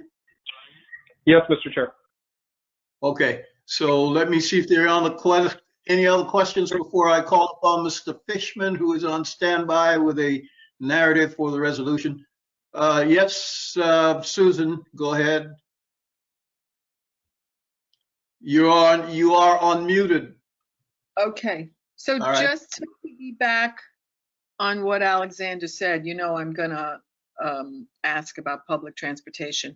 Yes, Mr. Chair. Okay, so let me see if there are any other questions before I call upon Mr. Fishman, who is on standby with a narrative for the resolution. Yes, Susan, go ahead. You are unmuted. Okay, so just to piggyback on what Alexander said, I'm gonna ask about public transportation.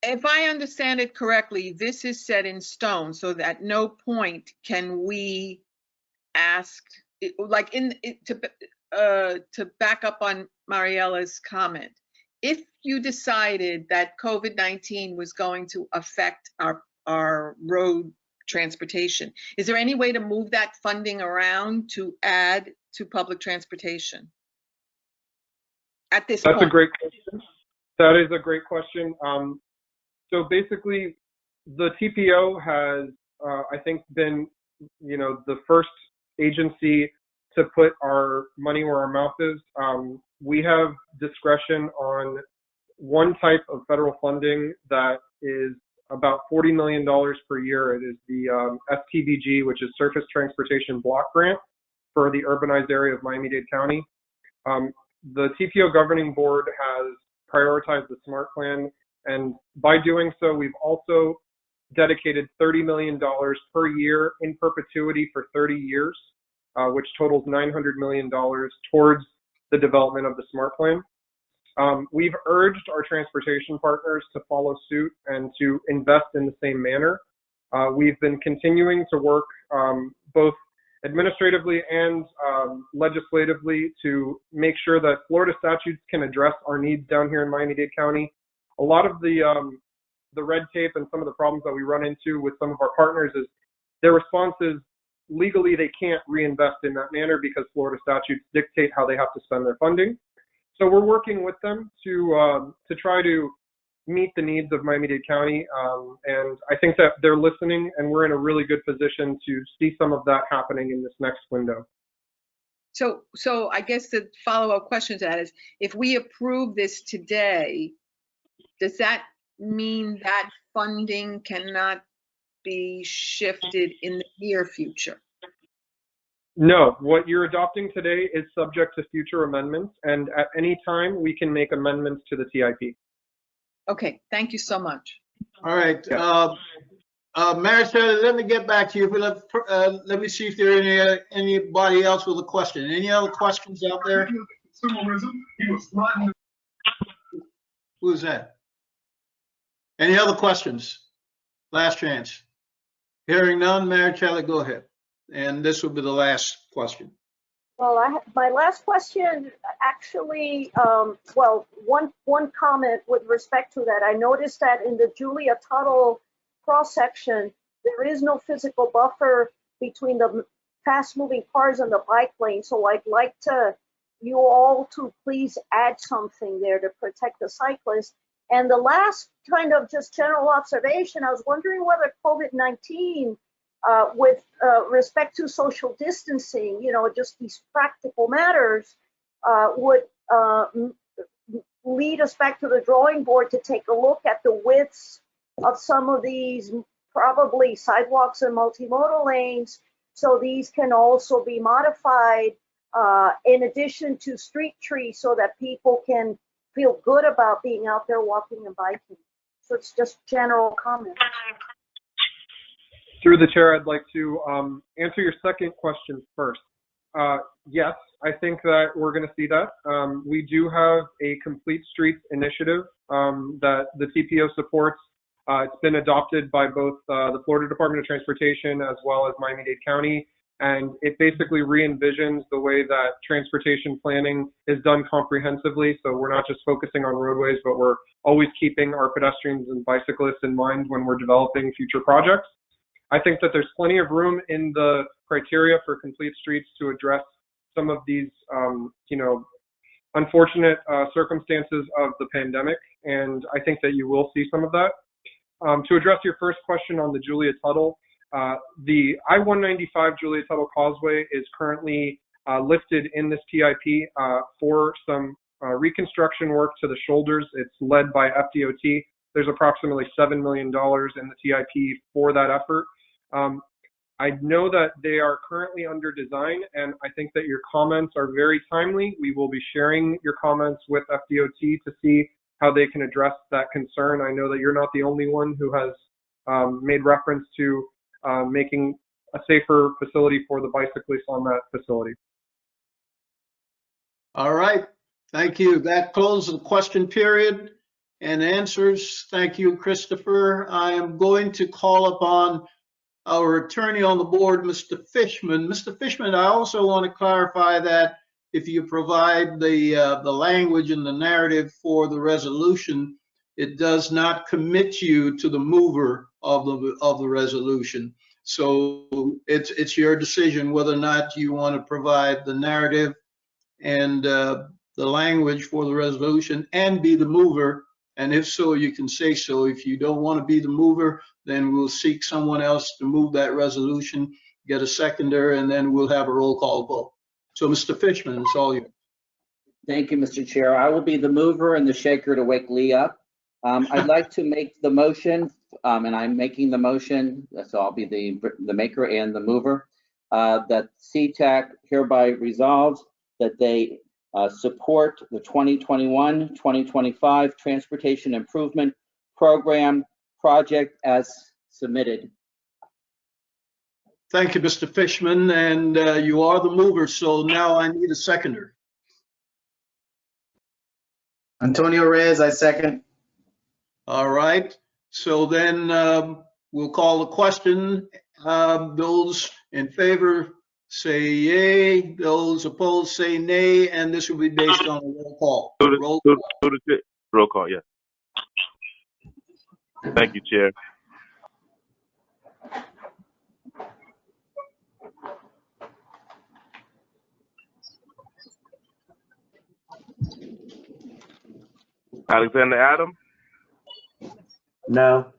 If I understand it correctly, this is set in stone, so that at no point can we ask, like to back up on Mariella's comment. If you decided that COVID-19 was going to affect our road transportation, is there any way to move that funding around to add to public transportation at this point? That's a great question. That is a great question. So basically, the TPO has, I think, been, the first agency to put our money where our mouth is. We have discretion on one type of federal funding that is about $40 million per year. It is the STBG, which is Surface Transportation Block Grant for the urbanized area of Miami-Dade County. The TPO governing board has prioritized the SMART plan, and by doing so, we've also dedicated $30 million per year in perpetuity for 30 years, which totals $900 million towards the development of the SMART plan. We've urged our transportation partners to follow suit and to invest in the same manner. We've been continuing to work both administratively and legislatively to make sure that Florida statutes can address our needs down here in Miami-Dade County. A lot of the red tape and some of the problems that we run into with some of our partners is their response is legally they can't reinvest in that manner because Florida statutes dictate how they have to spend their funding. So we're working with them to try to meet the needs of Miami-Dade County, and I think that they're listening, and we're in a really good position to see some of that happening in this next window. So I guess the follow-up question to that is, if we approve this today, does that mean that funding cannot be shifted in the near future? No, what you're adopting today is subject to future amendments, and at any time we can make amendments to the TIP. Okay, thank you so much. All right. Marisol, let me get back to you, but let me see if there are anybody else with a question. Any other questions out there? Who's that? Any other questions? Last chance. Hearing none, Marisol, go ahead. And this will be the last question. Well, my last question, actually, one comment with respect to that. I noticed that in the Julia Tuttle cross-section, there is no physical buffer between the fast-moving cars and the bike lane. So I'd like you all to please add something there to protect the cyclists. And the last kind of just general observation, I was wondering whether COVID-19, with respect to social distancing, just these practical matters, would lead us back to the drawing board to take a look at the widths of some of these probably sidewalks and multimodal lanes, so these can also be modified in addition to street trees so that people can feel good about being out there walking and biking. So it's just general comments. Through the chair, I'd like to answer your second question first. Yes, I think that we're going to see that. We do have a Complete Streets initiative that the TPO supports. It's been adopted by both the Florida Department of Transportation as well as Miami-Dade County, and it basically re-envisions the way that transportation planning is done comprehensively. So we're not just focusing on roadways, but we're always keeping our pedestrians and bicyclists in mind when we're developing future projects. I think that there's plenty of room in the criteria for Complete Streets to address some of these, unfortunate circumstances of the pandemic, and I think that you will see some of that. To address your first question on the Julia Tuttle, the I-195 Julia Tuttle Causeway is currently listed in this TIP for some reconstruction work to the shoulders. It's led by FDOT. There's approximately $7 million in the TIP for that effort. I know that they are currently under design, and I think that your comments are very timely. We will be sharing your comments with FDOT to see how they can address that concern. I know that you're not the only one who has made reference to making a safer facility for the bicyclists on that facility. All right. Thank you. That closes the question period and answers. Thank you, Christopher. I am going to call upon our attorney on the board, Mr. Fishman. Mr. Fishman, I also want to clarify that if you provide the language and the narrative for the resolution, it does not commit you to the mover of the resolution. So it's your decision whether or not you want to provide the narrative and the language for the resolution and be the mover. And if so, you can say so. If you don't want to be the mover, then we'll seek someone else to move that resolution, get a seconder, and then we'll have a roll call vote. So Mr. Fishman, it's all you. Thank you, Mr. Chair. I will be the mover and the shaker to wake Lee up. I'd like to make the motion, and I'm making the motion, so I'll be the maker and the mover, that CTAC hereby resolves that they support the 2021-2025 Transportation Improvement Program project as submitted. Thank you, Mr. Fishman, and you are the mover, so now I need a seconder. Antonio Reyes, I second. All right, so then we'll call the question. Those in favor say yay, those opposed say nay, and this will be based on a roll call. Roll call, yes. Thank you, Chair. Alexander Adam? No.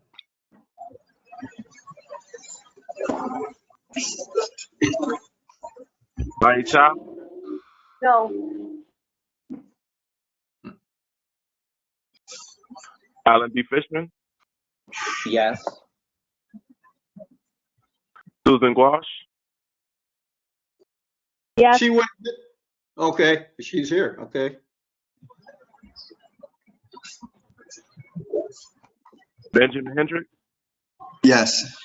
Bonnie Chop? No. Alan B. Fishman? Yes. Susan Gwash? Yes. She went, okay, she's here, okay. Benjamin Hendrick? Yes.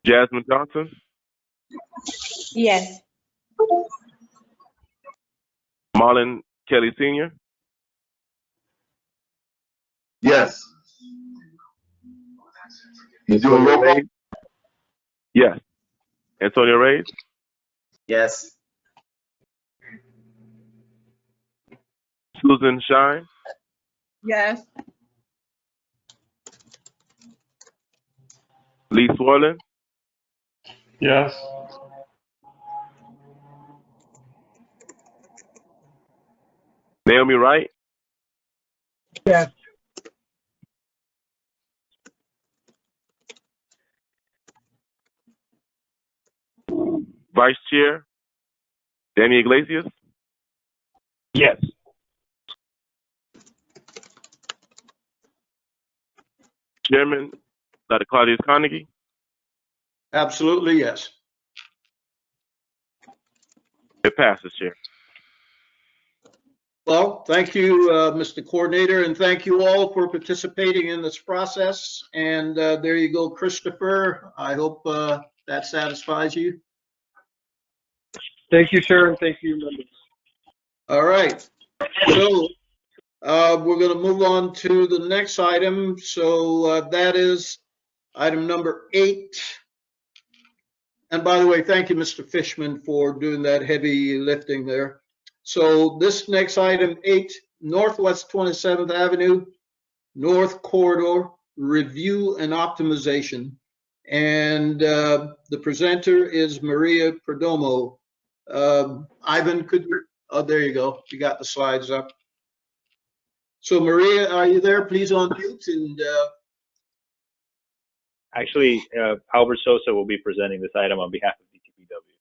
Jasmine Johnson? Yes. Marlon Kelly Sr.? Yes. You doing roll call? Yes. Antonio Reyes? Yes. Susan Shine? Yes. Lee Swarland? Yes. Naomi Wright? Yes. Vice Chair Danny Iglesias? Yes. Chairman Dr. Claudius Carnegie? Absolutely, yes. It passes, Chair. Well, thank you, Mr. Coordinator, and thank you all for participating in this process. And there you go, Christopher. I hope that satisfies you. Thank you, Chair, and thank you, members. All right. So we're going to move on to the next item. So that is item number 8. And by the way, thank you, Mr. Fishman, for doing that heavy lifting there. So this next item 8, Northwest 27th Avenue, North Corridor Review and Optimization. And the presenter is Maria Perdomo. Ivan, could you, oh, there you go. You got the slides up. So Maria, are you there? Please unmute and Actually, Albert Sosa will be presenting this item on behalf of DTPW.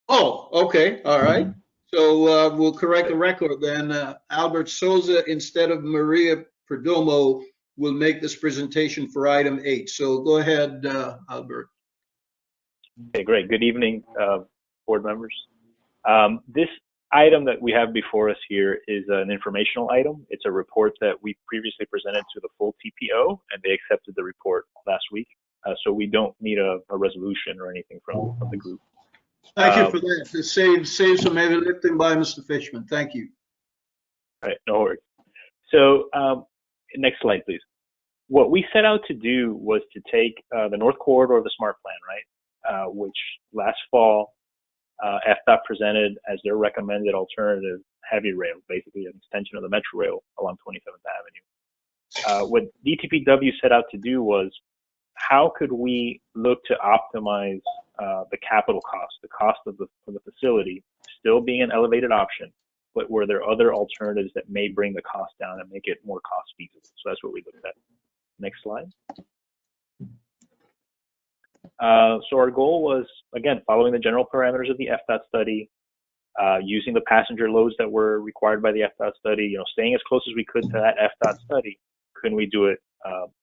oh, okay, all right. So we'll correct the record then. Albert Souza instead of Maria Perdomo will make this presentation for item 8. So go ahead, Albert. Okay, great. Good evening, board members. This item that we have before us here is an informational item. It's a report that we previously presented to the full TPO, and they accepted the report last week. So we don't need a resolution or anything from the group. Thank you for that. To save some heavy lifting by Mr. Fishman. Thank you. All right, no worries. So next slide, please. What we set out to do was to take the North Corridor of the SMART Plan, right, which last fall FDOT presented as their recommended alternative heavy rail, basically an extension of the Metro Rail along 27th Avenue. What DTPW set out to do was, how could we look to optimize the capital cost, the cost of the facility, still being an elevated option, but were there other alternatives that may bring the cost down and make it more cost feasible? So that's what we looked at. Next slide. So our goal was, again, following the general parameters of the FDOT study, using the passenger loads that were required by the FDOT study, staying as close as we could to that FDOT study. Couldn't we do it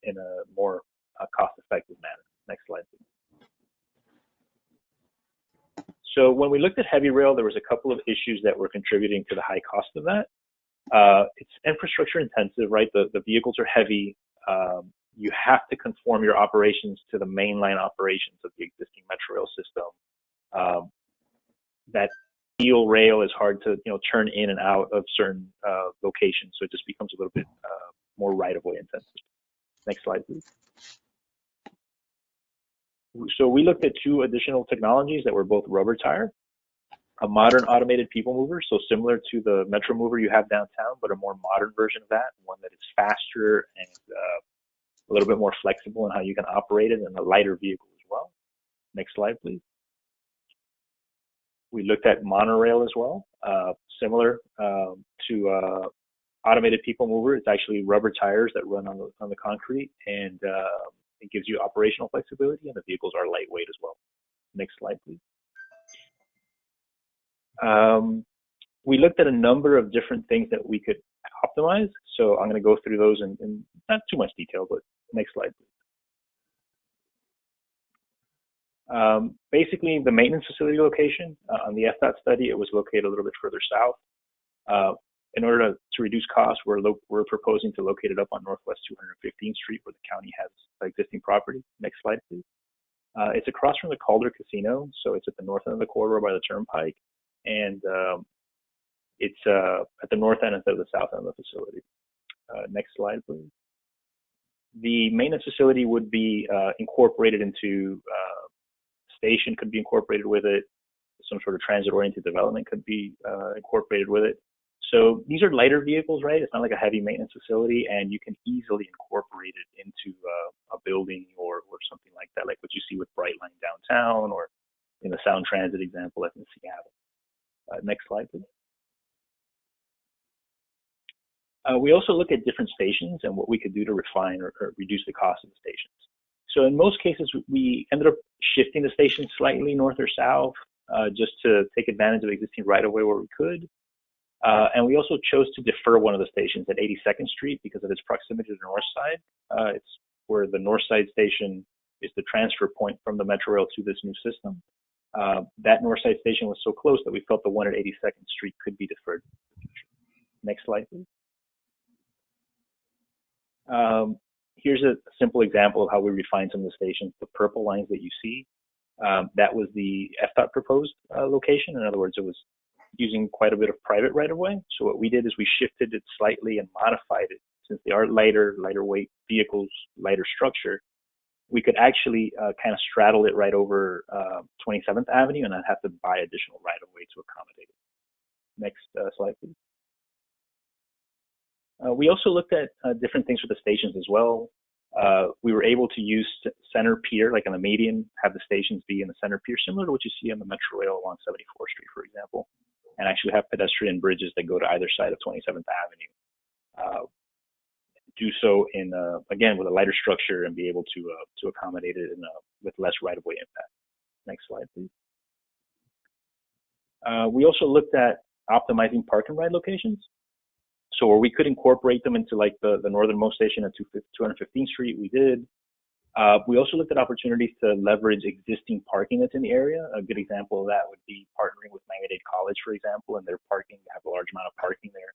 in a more cost-effective manner? Next slide, please. So when we looked at heavy rail, there was a couple of issues that were contributing to the high cost of that. It's infrastructure intensive, right? The vehicles are heavy. You have to conform your operations to the mainline operations of the existing metro rail system. That steel rail is hard to turn in and out of certain locations, so it just becomes a little bit more right-of-way intensive. Next slide, please. So we looked at two additional technologies that were both rubber tire, a modern automated people mover, so similar to the Metro Mover you have downtown, but a more modern version of that, one that is faster and a little bit more flexible in how you can operate it, and a lighter vehicle as well. Next slide, please. We looked at monorail as well, similar to automated people mover. It's actually rubber tires that run on the concrete, and it gives you operational flexibility, and the vehicles are lightweight as well. Next slide, please. We looked at a number of different things that we could optimize. So I'm going to go through those in not too much detail, but next slide, please. Basically, the maintenance facility location on the FDOT study, it was located a little bit further south. In order to reduce costs, we're proposing to locate it up on Northwest 215th Street, where the county has existing property. Next slide, please. It's across from the Calder Casino, so it's at the north end of the corridor by the Turnpike, and it's at the north end instead of the south end of the facility. Next slide, please. The maintenance facility would be incorporated into station, could be incorporated with it. Some sort of transit-oriented development could be incorporated with it. So these are lighter vehicles, right? It's not like a heavy maintenance facility, and you can easily incorporate it into a building or something like that, like what you see with Brightline downtown or in the Sound Transit example like in Seattle. Next slide, please. We also look at different stations and what we could do to refine or reduce the cost of the stations. So in most cases, we ended up shifting the station slightly north or south just to take advantage of existing right-of-way where we could. And we also chose to defer one of the stations at 82nd Street because of its proximity to the north side. It's where the north side station is the transfer point from the Metro Rail to this new system. That north side station was so close that we felt the one at 82nd Street could be deferred. Next slide, please. Here's a simple example of how we refined some of the stations. The purple lines that you see, that was the FDOT proposed location. In other words, it was using quite a bit of private right-of-way. So what we did is we shifted it slightly and modified it. Since they are lighter weight vehicles, lighter structure, we could actually kind of straddle it right over 27th Avenue and not have to buy additional right-of-way to accommodate it. Next slide, please. We also looked at different things for the stations as well. We were able to use center pier, like on the median, have the stations be in the center pier, similar to what you see on the Metro Rail along 74th Street, for example, and actually have pedestrian bridges that go to either side of 27th Avenue. Do so in, again, with a lighter structure and be able to accommodate it with less right-of-way impact. Next slide, please. We also looked at optimizing park and ride locations. So where we could incorporate them into like the northernmost station at 215th Street, we did. We also looked at opportunities to leverage existing parking that's in the area. A good example of that would be partnering with Miami-Dade College, for example, and their parking, they have a large amount of parking there.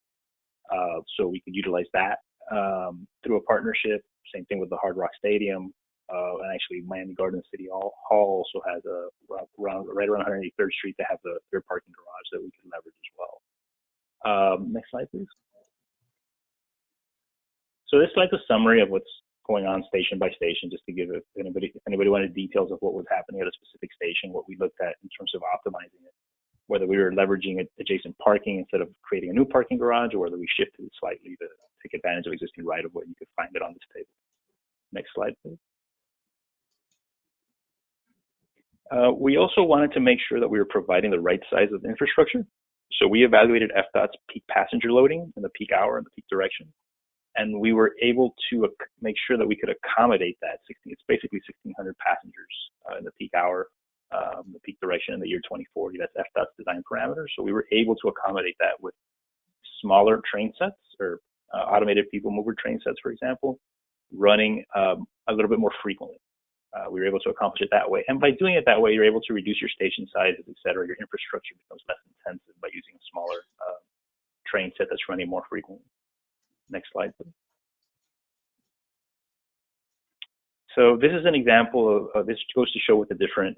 So we could utilize that through a partnership. Same thing with the Hard Rock Stadium. And actually Miami Garden City Hall also has right around 183rd Street, they have their parking garage that we can leverage as well. Next slide, please. So this slide's a summary of what's going on station by station, just to give if anybody wanted details of what was happening at a specific station, what we looked at in terms of optimizing it, whether we were leveraging adjacent parking instead of creating a new parking garage, or whether we shifted it slightly to take advantage of existing right-of-way. You could find it on this table. Next slide, please. We also wanted to make sure that we were providing the right size of the infrastructure. So we evaluated FDOT's peak passenger loading in the peak hour and the peak direction. And we were able to make sure that we could accommodate that. It's basically 1,600 passengers in the hour, the peak direction in the year 2040. That's FDOT's design parameters. So we were able to accommodate that with smaller train sets or automated people mover train sets, for example, running a little bit more frequently. We were able to accomplish it that way. And by doing it that way, you're able to reduce your station sizes, et cetera. Your infrastructure becomes less intensive by using a smaller train set that's running more frequently. Next slide, please. So this is an example of, this goes to show what the different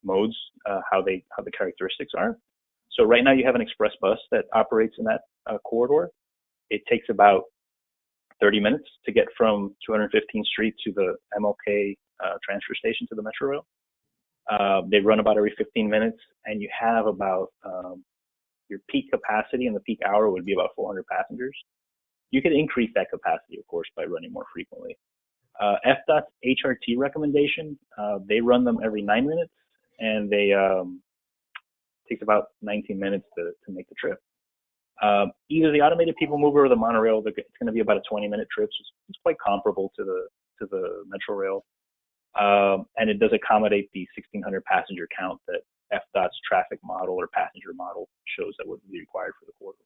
modes, how the characteristics are. So right now you have an express bus that operates in that corridor. It takes about 30 minutes to get from 215th Street to the MLK transfer station to the Metro Rail. They run about every 15 minutes, and you have about, your peak capacity in the peak hour would be about 400 passengers. You could increase that capacity, of course, by running more frequently. FDOT's HRT recommendation, they run them every 9 minutes, and they takes about 19 minutes to make the trip. Either the automated people mover or the monorail, it's going to be about a 20-minute trip. So it's quite comparable to the Metro Rail, and it does accommodate the 1,600 passenger count that FDOT's traffic model or passenger model shows that would be required for the corridor.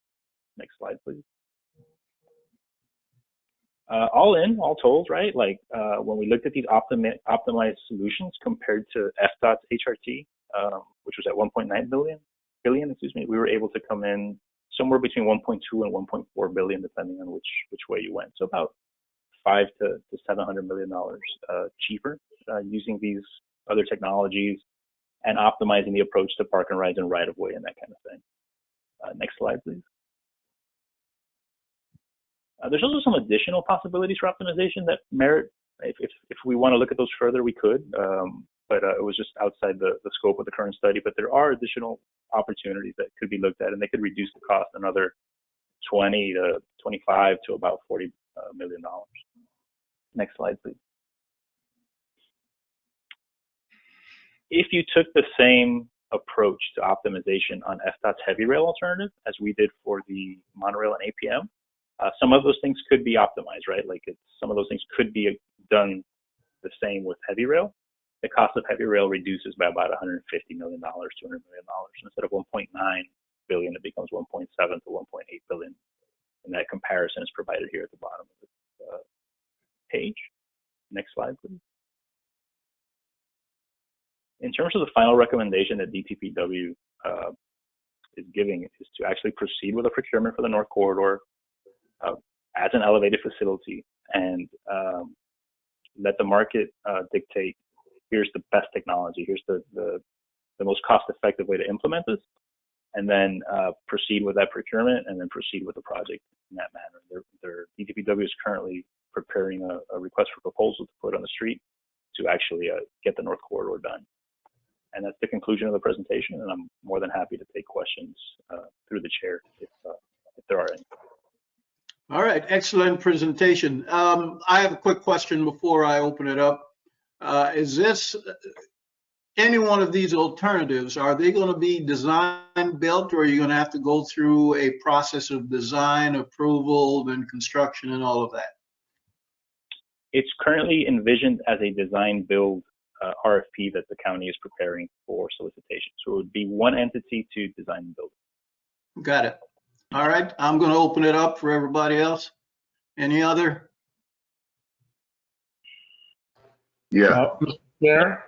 Next slide, please. All told, right? Like when we looked at these optimized solutions compared to FDOT's HRT, which was at 1.9 billion, we were able to come in somewhere between 1.2 and 1.4 billion, depending on which way you went. So about $500 to $700 million cheaper using these other technologies and optimizing the approach to park and rides and right of way and that kind of thing. Next slide, please. There's also some additional possibilities for optimization that merit, if we want to look at those further, we could, but it was just outside the scope of the current study. But there are additional opportunities that could be looked at, and they could reduce the cost another 20 to 25 to about $40 million. Next slide, please. If you took the same approach to optimization on FDOT's heavy rail alternative as we did for the monorail and APM, some of those things could be optimized, right? Like some of those things could be done the same with heavy rail. The cost of heavy rail reduces by about $150 million, $200 million. Instead of 1.9 billion, it becomes 1.7 to 1.8 billion. And that comparison is provided here at the bottom of the page. Next slide, please. In terms of the final recommendation that DTPW is giving, is to actually proceed with a procurement for the North Corridor as an elevated facility and let the market dictate, here's the best technology, here's the most cost-effective way to implement this, and then proceed with that procurement and then proceed with the project in that manner. DTPW is currently preparing a request for proposal to put on the street to actually get the North Corridor done. And that's the conclusion of the presentation, and I'm more than happy to take questions through the chair if there are any. All right, excellent presentation. I have a quick question before I open it up. Is this, any one of these alternatives, are they going to be design built, or are you going to have to go through a process of design, approval, then construction and all of that? It's currently envisioned as a design build RFP that the county is preparing for solicitation. So it would be one entity to design and build. Got it. All right, I'm going to open it up for everybody else. Any other? Yeah. Mr. Chair?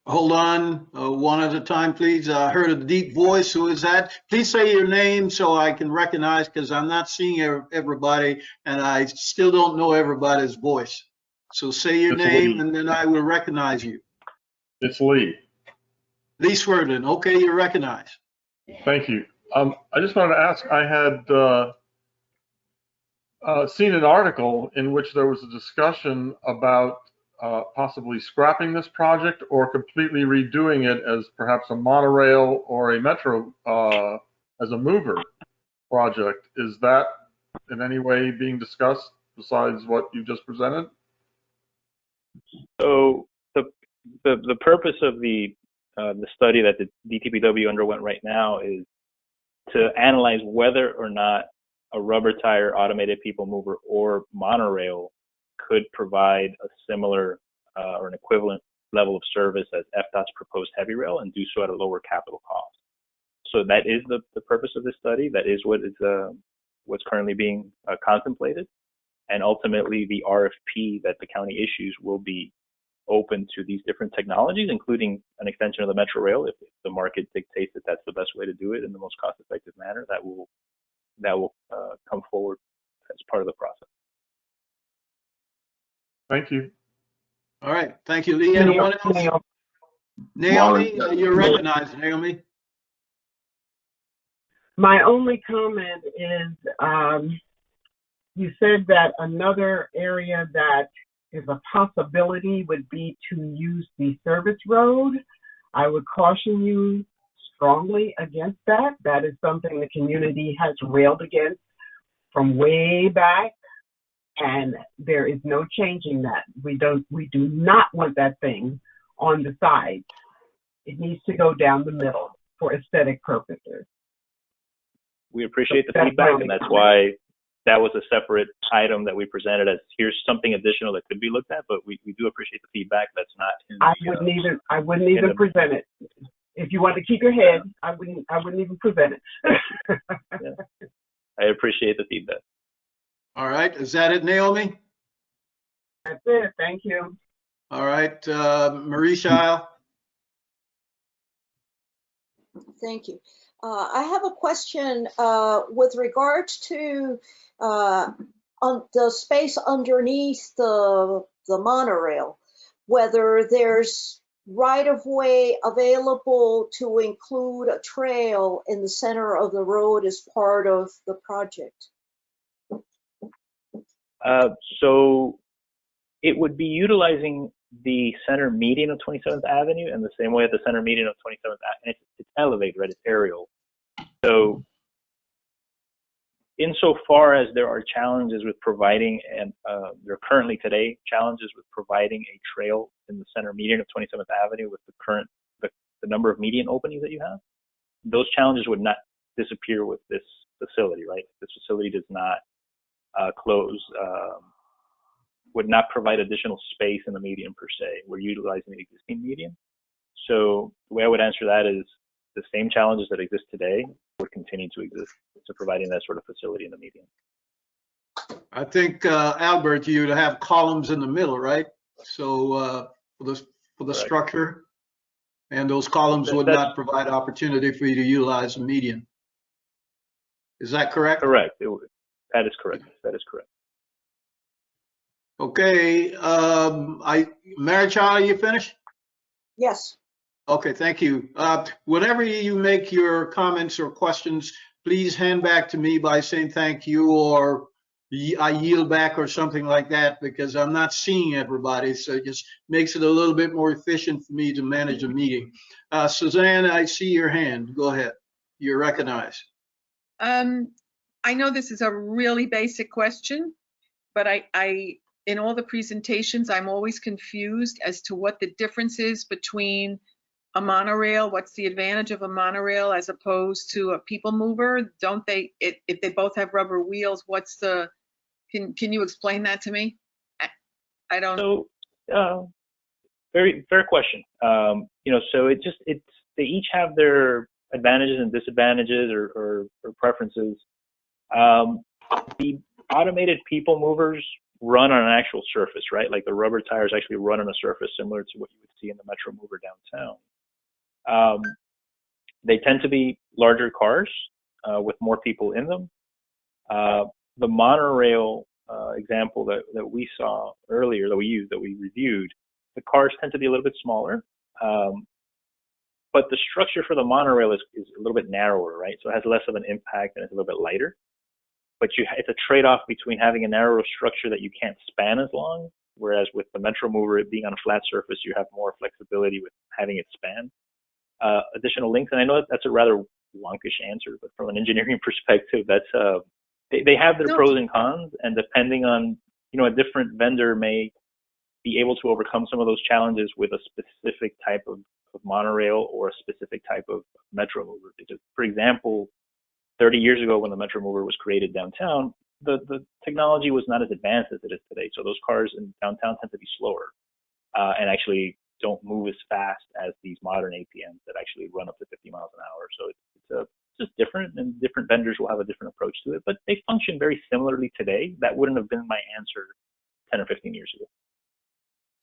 Hold on, one at a time, please. I heard a deep voice. Who is that? Please say your name so I can recognize, because I'm not seeing everybody and I still don't know everybody's voice. So say your name and then I will recognize you. It's Lee. Lee Swerden. Okay, you're recognized. Thank you. I just wanted to ask, I had seen an article in which there was a discussion about possibly scrapping this project or completely redoing it as perhaps a monorail or a metro as a mover project. Is that in any way being discussed besides what you just presented? So the purpose of the study that the DTPW underwent right now is to analyze whether or not a rubber tire automated people mover or monorail could provide a similar or an equivalent level of service as FDOT's proposed heavy rail and do so at a lower capital cost. So that is the purpose of this study. That is what is what's currently being contemplated. And ultimately, the RFP that the county issues will be open to these different technologies, including an extension of the Metro Rail. If the market dictates that that's the best way to do it in the most cost-effective manner, that will come forward as part of the process. Thank you. All right, thank you, Lee. Anyone else? Naomi, you're recognized, Naomi. My only comment is, you said that another area that is a possibility would be to use the service road. I would caution you strongly against that. That is something the community has railed against from way back, and there is no changing that. We do not want that thing on the side. It needs to go down the middle for aesthetic purposes. We appreciate the feedback, and that's why that was a separate item that we presented as here's something additional that could be looked at, but we do appreciate the feedback. That's not in the, I wouldn't even present it. If you want to keep your head, I wouldn't even present it. Yeah. I appreciate the feedback. All right, is that it, Naomi? That's it, thank you. All right, Marie Shile. Thank you. I have a question with regards to on the space underneath the monorail, whether there's right-of-way available to include a trail in the center of the road as part of the project. So it would be utilizing the center median of 27th Avenue in the same way at the center median of 27th Avenue. It's elevated, right? It's aerial. So insofar as there are challenges with providing, and there are currently today challenges with providing a trail in the center median of 27th Avenue with the current, the number of median openings that you have, those challenges would not disappear with this facility, right? This facility does not would not provide additional space in the median per se. We're utilizing the existing median. So the way I would answer that is the same challenges that exist today would continue to exist to providing that sort of facility in the median. I think, Albert, you'd have columns in the middle, right? So for the structure, and those columns would not provide opportunity for you to utilize the median. Is that correct? Correct. That is correct. That is correct. Okay, Marichal, you finished? Yes. Okay, thank you. Whenever you make your comments or questions, please hand back to me by saying thank you, or I yield back or something like that, because I'm not seeing everybody. So it just makes it a little bit more efficient for me to manage a meeting. Suzanne, I see your hand. Go ahead. You're recognized. I know this is a really basic question, but I in all the presentations, I'm always confused as to what the difference is between a monorail. What's the advantage of a monorail as opposed to a people mover? Don't they, if they both have rubber wheels, what's the, can you explain that to me? I don't. So, very fair question. You know, so they each have their advantages and disadvantages or preferences. The automated people movers run on an actual surface, right? Like the rubber tires actually run on a surface similar to what you would see in the Metro Mover downtown. They tend to be larger cars with more people in them. The monorail example that we saw earlier, that we reviewed, the cars tend to be a little bit smaller. But the structure for the monorail is a little bit narrower, right? So it has less of an impact and it's a little bit lighter. But it's a trade-off between having a narrower structure that you can't span as long, whereas with the Metro Mover, it being on a flat surface, you have more flexibility with having it span. Additional links, and I know that's a rather wonkish answer, but from an engineering perspective, that's they have their pros and cons, and depending on, you know, a different vendor may be able to overcome some of those challenges with a specific type of monorail or a specific type of Metro Mover. Because, for example, 30 years ago when the Metro Mover was created downtown, the technology was not as advanced as it is today. So those cars in downtown tend to be slower and actually don't move as fast as these modern APMs that actually run up to 50 miles an hour. So it's just different, and different vendors will have a different approach to it, but they function very similarly today. That wouldn't have been my answer 10 or 15 years ago.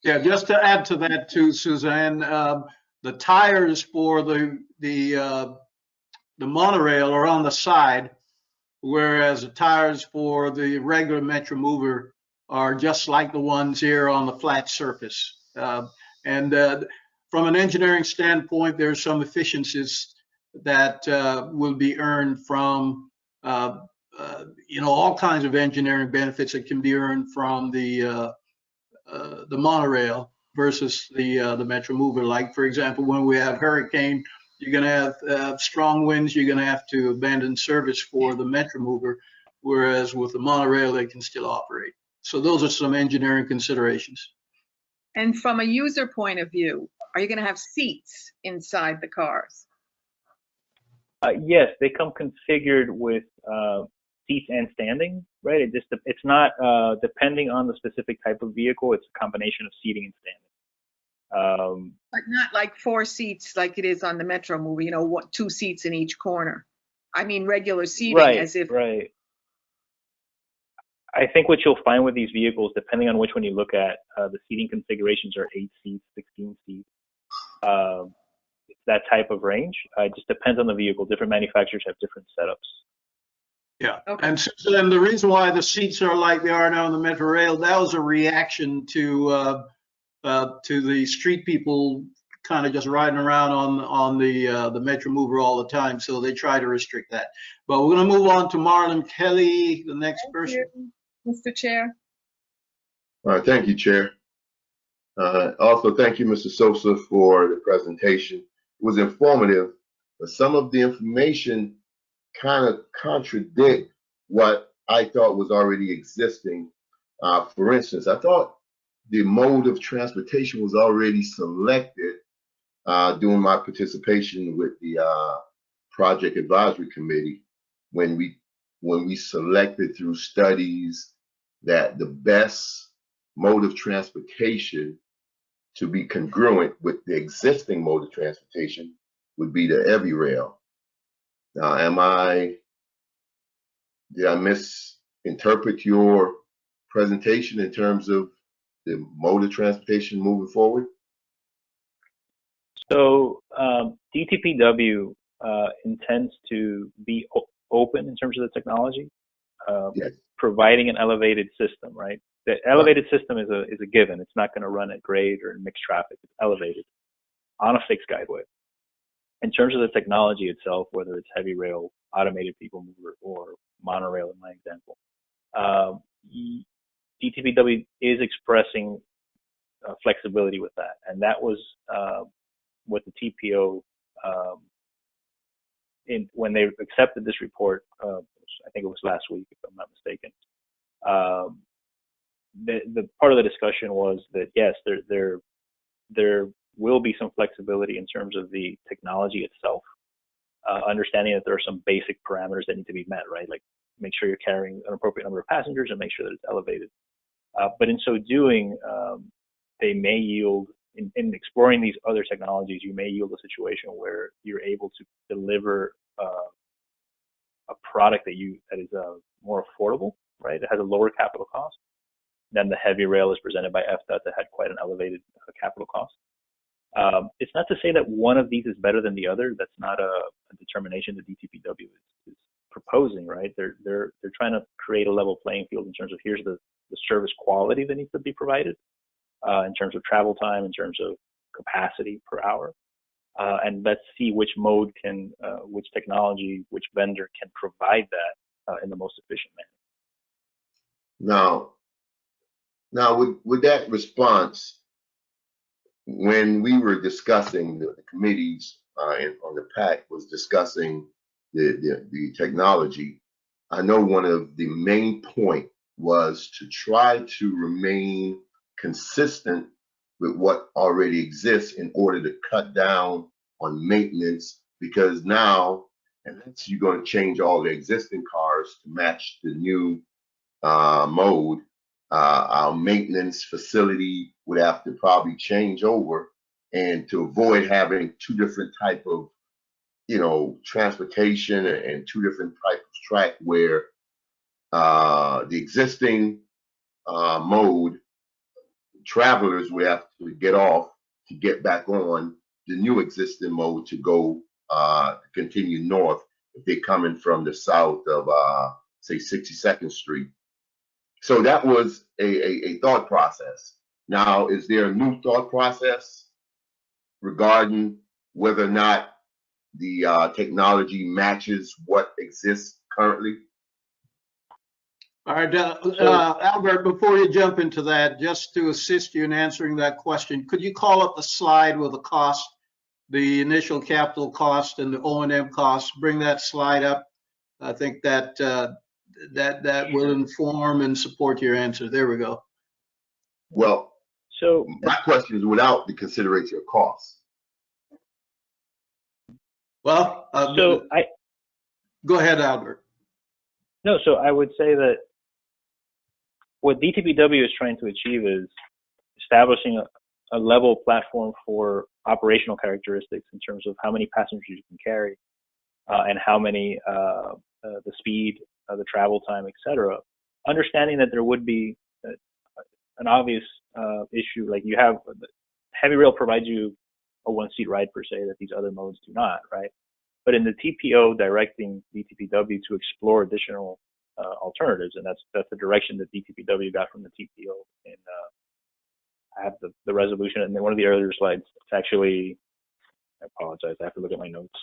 Yeah, just to add to that too, Suzanne, the tires for the monorail are on the side, whereas the tires for the regular Metro Mover are just like the ones here on the flat surface. And from an engineering standpoint, there's some efficiencies that will be earned from, all kinds of engineering benefits that can be earned from the monorail versus the Metro Mover. Like, for example, when we have hurricane, you're going to have strong winds, you're going to have to abandon service for the Metro Mover, whereas with the monorail, they can still operate. So those are some engineering considerations. And from a user point of view, are you going to have seats inside the cars? Yes, they come configured with seats and standing, right? It's not depending on the specific type of vehicle. It's a combination of seating and standing. But not like 4 seats like it is on the Metro Movie, 2 seats in each corner. I mean regular seating, right, as if. Right. I think what you'll find with these vehicles, depending on which one you look at, the seating configurations are 8 seats, 16 seats. It's that type of range. It just depends on the vehicle. Different manufacturers have different setups. Yeah, okay. And Susan, the reason why the seats are like they are now on the Metro Rail, that was a reaction to the street people kind of just riding around on the Metro Mover all the time. So they try to restrict that. But we're going to move on to Marlon Kelly, the next person. Mr. Chair. All right, thank you, Chair. Also, thank you, Mr. Sosa, for the presentation. It was informative, but some of the information kind of contradict what I thought was already existing. For instance, I thought the mode of transportation was already selected during my participation with the Project Advisory Committee when we selected through studies that the best mode of transportation to be congruent with the existing mode of transportation would be the heavy rail. Now, did I misinterpret your presentation in terms of the mode of transportation moving forward? So DTPW intends to be open in terms of the technology, Yes. providing an elevated system, right? The elevated system is a given. It's not going to run at grade or in mixed traffic. It's elevated on a fixed guideway. In terms of the technology itself, whether it's heavy rail, automated people mover, or monorail in my example, DTPW is expressing flexibility with that. And that was what the TPO, when they accepted this report, I think it was last week, if I'm not mistaken, the part of the discussion was that, yes, there will be some flexibility in terms of the technology itself, understanding that there are some basic parameters that need to be met, right? Like make sure you're carrying an appropriate number of passengers and make sure that it's elevated. But in so doing, they may yield, in exploring these other technologies, you may yield a situation where you're able to deliver a product that is more affordable, right? It has a lower capital cost than the heavy rail is presented by FDOT that had quite an elevated capital cost. It's not to say that one of these is better than the other. That's not a determination that DTPW is proposing, right? They're trying to create a level playing field in terms of here's the service quality that needs to be provided in terms of travel time, in terms of capacity per hour, and let's see which mode which technology, which vendor can provide that in the most efficient manner. Now with that response, when we were discussing the committees on the PAC was discussing the technology, I know one of the main point was to try to remain consistent with what already exists in order to cut down on maintenance, because now, unless you're going to change all the existing cars to match the new mode, our maintenance facility would have to probably change over and to avoid having two different type of, transportation and two different types of track where the existing mode, travelers would have to get off to get back on the new existing mode to go continue north if they're coming from the south of say 62nd Street. So that was a thought process. Now, is there a new thought process regarding whether or not the technology matches what exists currently? All right, Albert, before you jump into that, just to assist you in answering that question, could you call up the slide with the cost, the initial capital cost and the O&M cost? Bring that slide up. I think that that will inform and support your answer. There we go. Well, so my question is without the consideration of cost. Well, go ahead, Albert. No, so I would say that what DTPW is trying to achieve is establishing a level platform for operational characteristics in terms of how many passengers you can carry and how many, the speed, the travel time, etc. Understanding that there would be an obvious issue, like you have heavy rail provides you a one-seat ride per se that these other modes do not, right? But in the TPO directing DTPW to explore additional alternatives, and that's the direction that DTPW got from the TPO. And I have the resolution, and then one of the earlier slides. It's actually, I apologize, I have to look at my notes.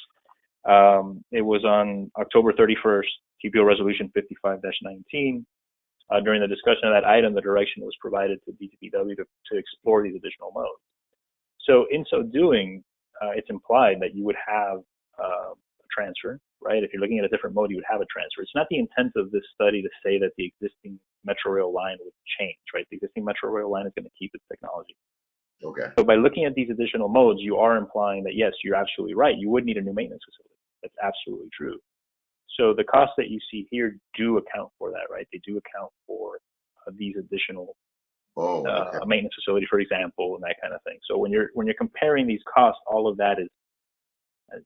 It was on October 31st, TPO resolution 55-19. During the discussion of that item, the direction was provided to DTPW to explore these additional modes. So in so doing, it's implied that you would have a transfer, right? If you're looking at a different mode, you would have a transfer. It's not the intent of this study to say that the existing Metro Rail line would change, right? The existing Metro Rail line is going to keep its technology. Okay. So by looking at these additional modes, you are implying that, yes, you're absolutely right. You would need a new maintenance facility. That's absolutely true. So the costs that you see here do account for that, right? They do account for these additional maintenance facility, for example, and that kind of thing. So when you're comparing these costs, all of that is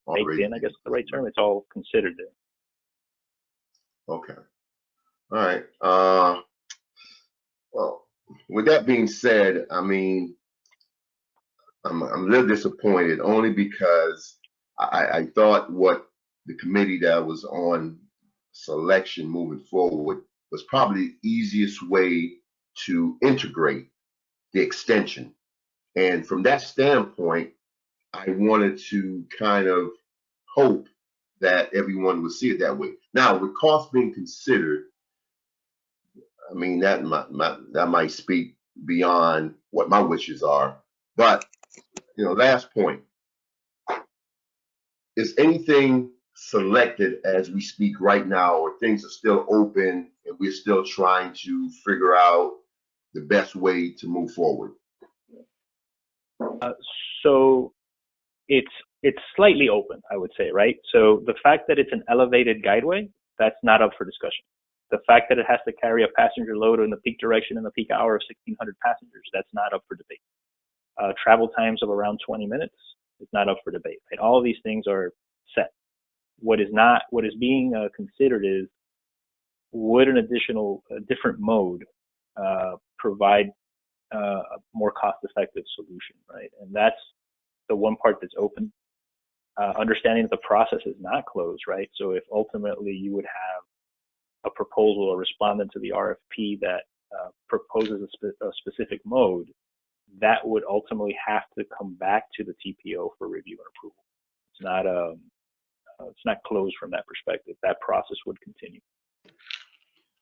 baked in, I guess is the right term. It's all considered there. Okay. All right. Well, with that being said, I mean, I'm a little disappointed only because I thought what the committee that was on selection moving forward was probably the easiest way to integrate the extension. And from that standpoint, I wanted to kind of hope that everyone would see it that way. Now, with cost being considered, I mean, that might speak beyond what my wishes are. But, last point. Is anything selected as we speak right now, or things are still open and we're still trying to figure out the best way to move forward? So it's slightly open, I would say, right? So the fact that it's an elevated guideway, that's not up for discussion. The fact that it has to carry a passenger load in the peak direction in the peak hour of 1,600 passengers, that's not up for debate. Travel times of around 20 minutes is not up for debate. And all of these things are set. What is being considered is, would a different mode provide a more cost-effective solution, right? And that's the one part that's open. Understanding that the process is not closed, right? So if ultimately you would have a proposal or respondent to the RFP that proposes a specific mode, that would ultimately have to come back to the TPO for review and approval. It's not closed from that perspective. That process would continue.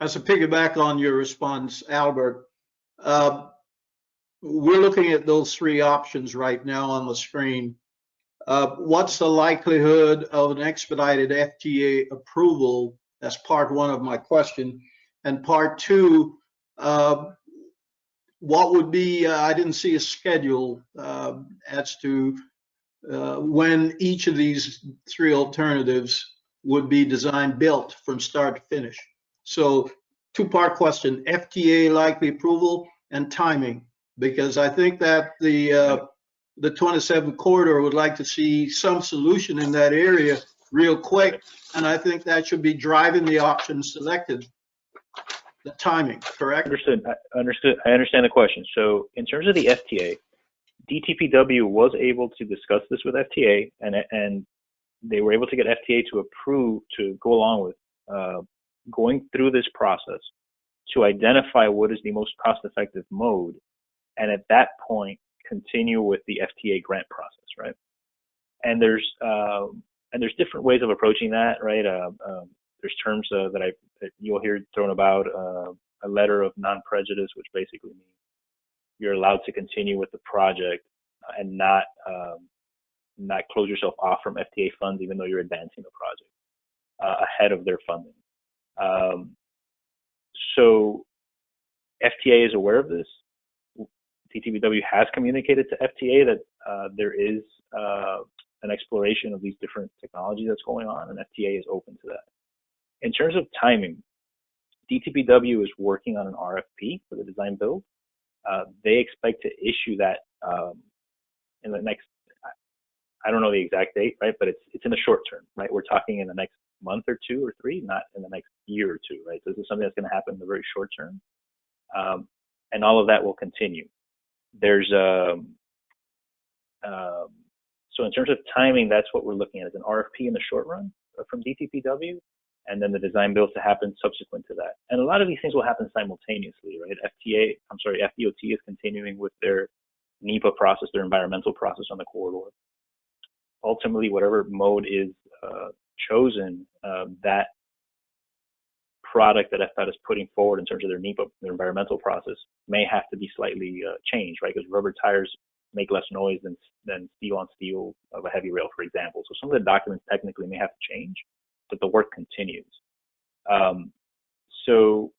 As a piggyback on your response, Albert, we're looking at those three options right now on the screen. What's the likelihood of an expedited FTA approval? That's part one of my question. And part two, what would be, I didn't see a schedule as to when each of these three alternatives would be design built from start to finish. So two-part question, FTA likely approval and timing, because I think that the the 27th corridor would like to see some solution in that area real quick. And I think that should be driving the options selected. The timing, correct? Understood. I understand the question. So in terms of the FTA, DTPW was able to discuss this with FTA, and they were able to get FTA to approve to go along with going through this process to identify what is the most cost-effective mode, and at that point continue with the FTA grant process, right? And there's different ways of approaching that, right? There's terms that you'll hear thrown about, a letter of non-prejudice, which basically means you're allowed to continue with the project and not close yourself off from FTA funds, even though you're advancing the project ahead of their funding. So FTA is aware of this. DTPW has communicated to FTA that there is an exploration of these different technologies that's going on, and FTA is open to that. In terms of timing, DTPW is working on an RFP for the design build. They expect to issue that in the next, I don't know the exact date, right? But it's in the short term, right? We're talking in the next month or 2 or 3, not in the next year or 2, right? So this is something that's going to happen in the very short term. And all of that will continue. There's so in terms of timing, that's what we're looking at, is an RFP in the short run from DTPW, and then the design builds to happen subsequent to that. And a lot of these things will happen simultaneously, right? FDOT is continuing with their NEPA process, their environmental process on the corridor. Ultimately, whatever mode is chosen, that product that FDOT is putting forward in terms of their NEPA, their environmental process, may have to be slightly changed, right? Because rubber tires make less noise than steel on steel of a heavy rail, for example. So some of the documents technically may have to change, but the work continues. So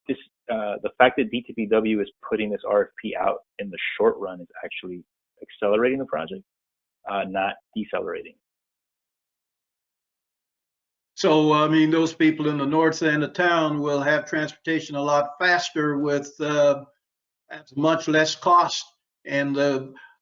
this, the fact that DTPW is putting this RFP out in the short run is actually accelerating the project, not decelerating. So, I mean, those people in the north end of town will have transportation a lot faster with at much less cost and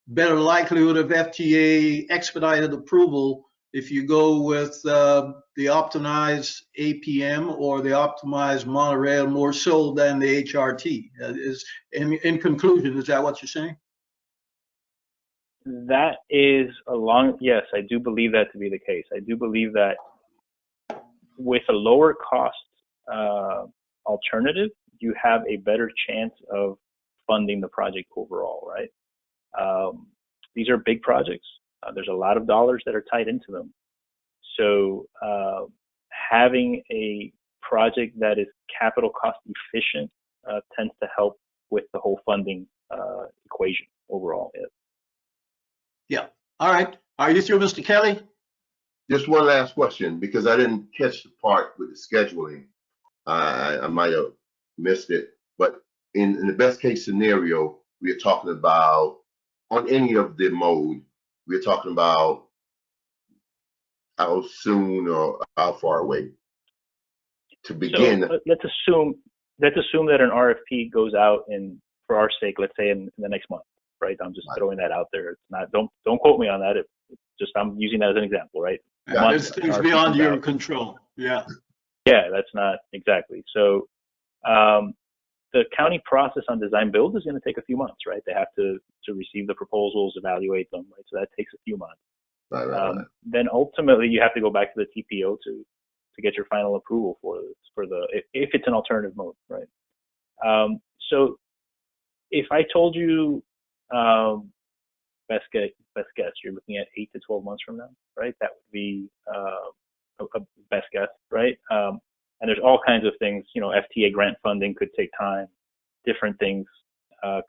better likelihood of FTA expedited approval if you go with the optimized APM or the optimized monorail more so than the HRT. Is in conclusion, is that what you're saying? That is yes, I do believe that to be the case. I do believe that with a lower cost alternative, you have a better chance of funding the project overall, right? These are big projects. There's a lot of dollars that are tied into them. So having a project that is capital cost efficient tends to help with the whole funding equation overall. Yeah. All right. Are you through, Mr. Kelly? Just one last question, because I didn't catch the part with the scheduling. I might have missed it, but in the best case scenario, we're talking about on any of the mode, we're talking about how soon or how far away to begin. So let's assume that an RFP goes out for our sake, let's say in the next month, right? I'm just throwing that out there. It's not, don't quote me on that. I'm using that as an example, right? Yeah, there's things beyond your control. Yeah. Yeah, that's not exactly. So the county process on design build is going to take a few months, right? They have to receive the proposals, evaluate them, right? So that takes a few months. Right. Then ultimately you have to go back to the TPO to get your final approval for if it's an alternative mode, right? So if I told you best guess, you're looking at 8 to 12 months from now, right? That would be a best guess, right? And there's all kinds of things, FTA grant funding could take time. Different things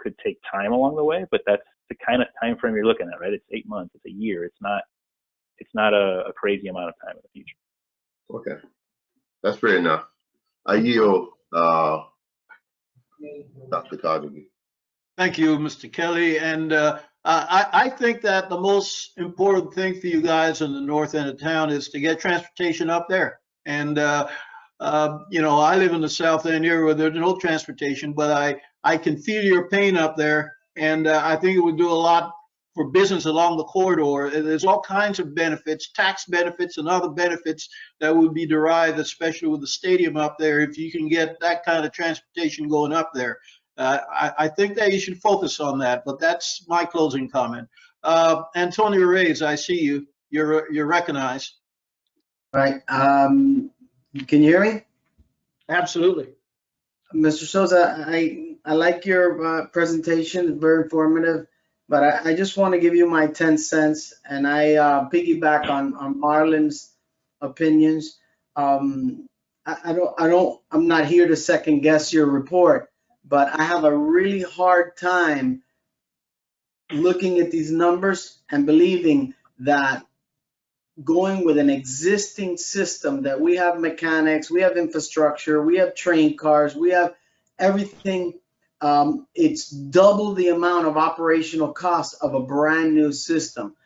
could take time along the way, but that's the kind of time frame you're looking at, right? It's 8 months, it's a year. It's not a crazy amount of time in the future. Okay, that's fair enough. I yield, Dr. Carnegie. Thank you, Mr. Kelly. And I think that the most important thing for you guys in the north end of town is to get transportation up there. And I live in the south end here where there's no transportation, but I can feel your pain up there, and I think it would do a lot for business along the corridor. And there's all kinds of benefits, tax benefits and other benefits that would be derived, especially with the stadium up there, if you can get that kind of transportation going up there. I think that you should focus on that, but that's my closing comment. Antonio Reyes, I see you. You're recognized. Right. Can you hear me? Absolutely. Mr. Souza, I like your presentation, very informative, but I just want to give you my 10 cents, and I piggyback on Marlon's opinions. I'm not here to second guess your report, but I have a really hard time looking at these numbers and believing that going with an existing system that we have mechanics, we have infrastructure, we have train cars, we have everything. It's double the amount of operational costs of a brand new system.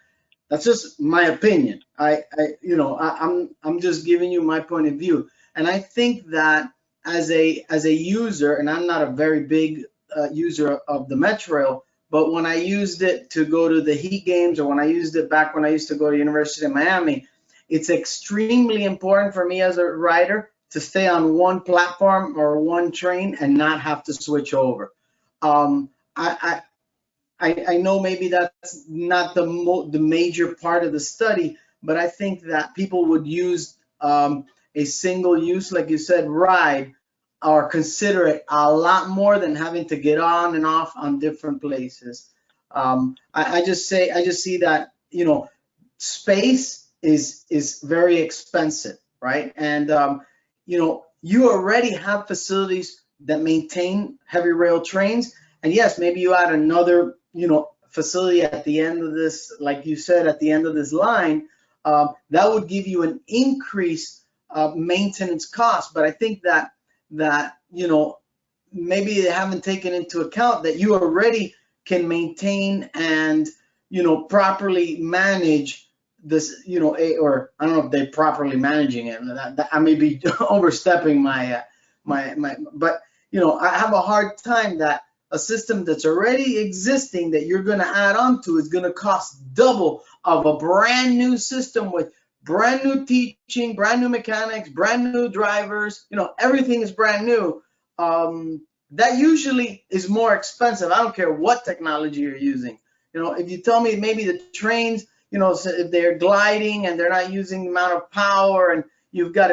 That's just my opinion. I'm just giving you my point of view. And I think that as a user, and I'm not a very big user of the Metrorail, but when I used it to go to the Heat games, or when I used it back when I used to go to University of Miami, it's extremely important for me as a rider to stay on one platform or one train and not have to switch over. I know maybe that's not the major part of the study, but I think that people would use a single use, like you said, ride, or consider it a lot more than having to get on and off on different places. I just see that, space is very expensive, right? And you already have facilities that maintain heavy rail trains, and yes, maybe you add another facility at the end of this, like you said, at the end of this line, that would give you an increased maintenance cost. But I think that maybe they haven't taken into account that you already can maintain and properly manage this, or I don't know if they're properly managing it. That I may be overstepping my but I have a hard time that a system that's already existing that you're going to add on to is going to cost double of a brand new system with brand new teaching, brand new mechanics, brand new drivers, everything is brand new. That usually is more expensive. I don't care what technology you're using. If you tell me maybe the trains, if they're gliding and they're not using the amount of power, and you've got,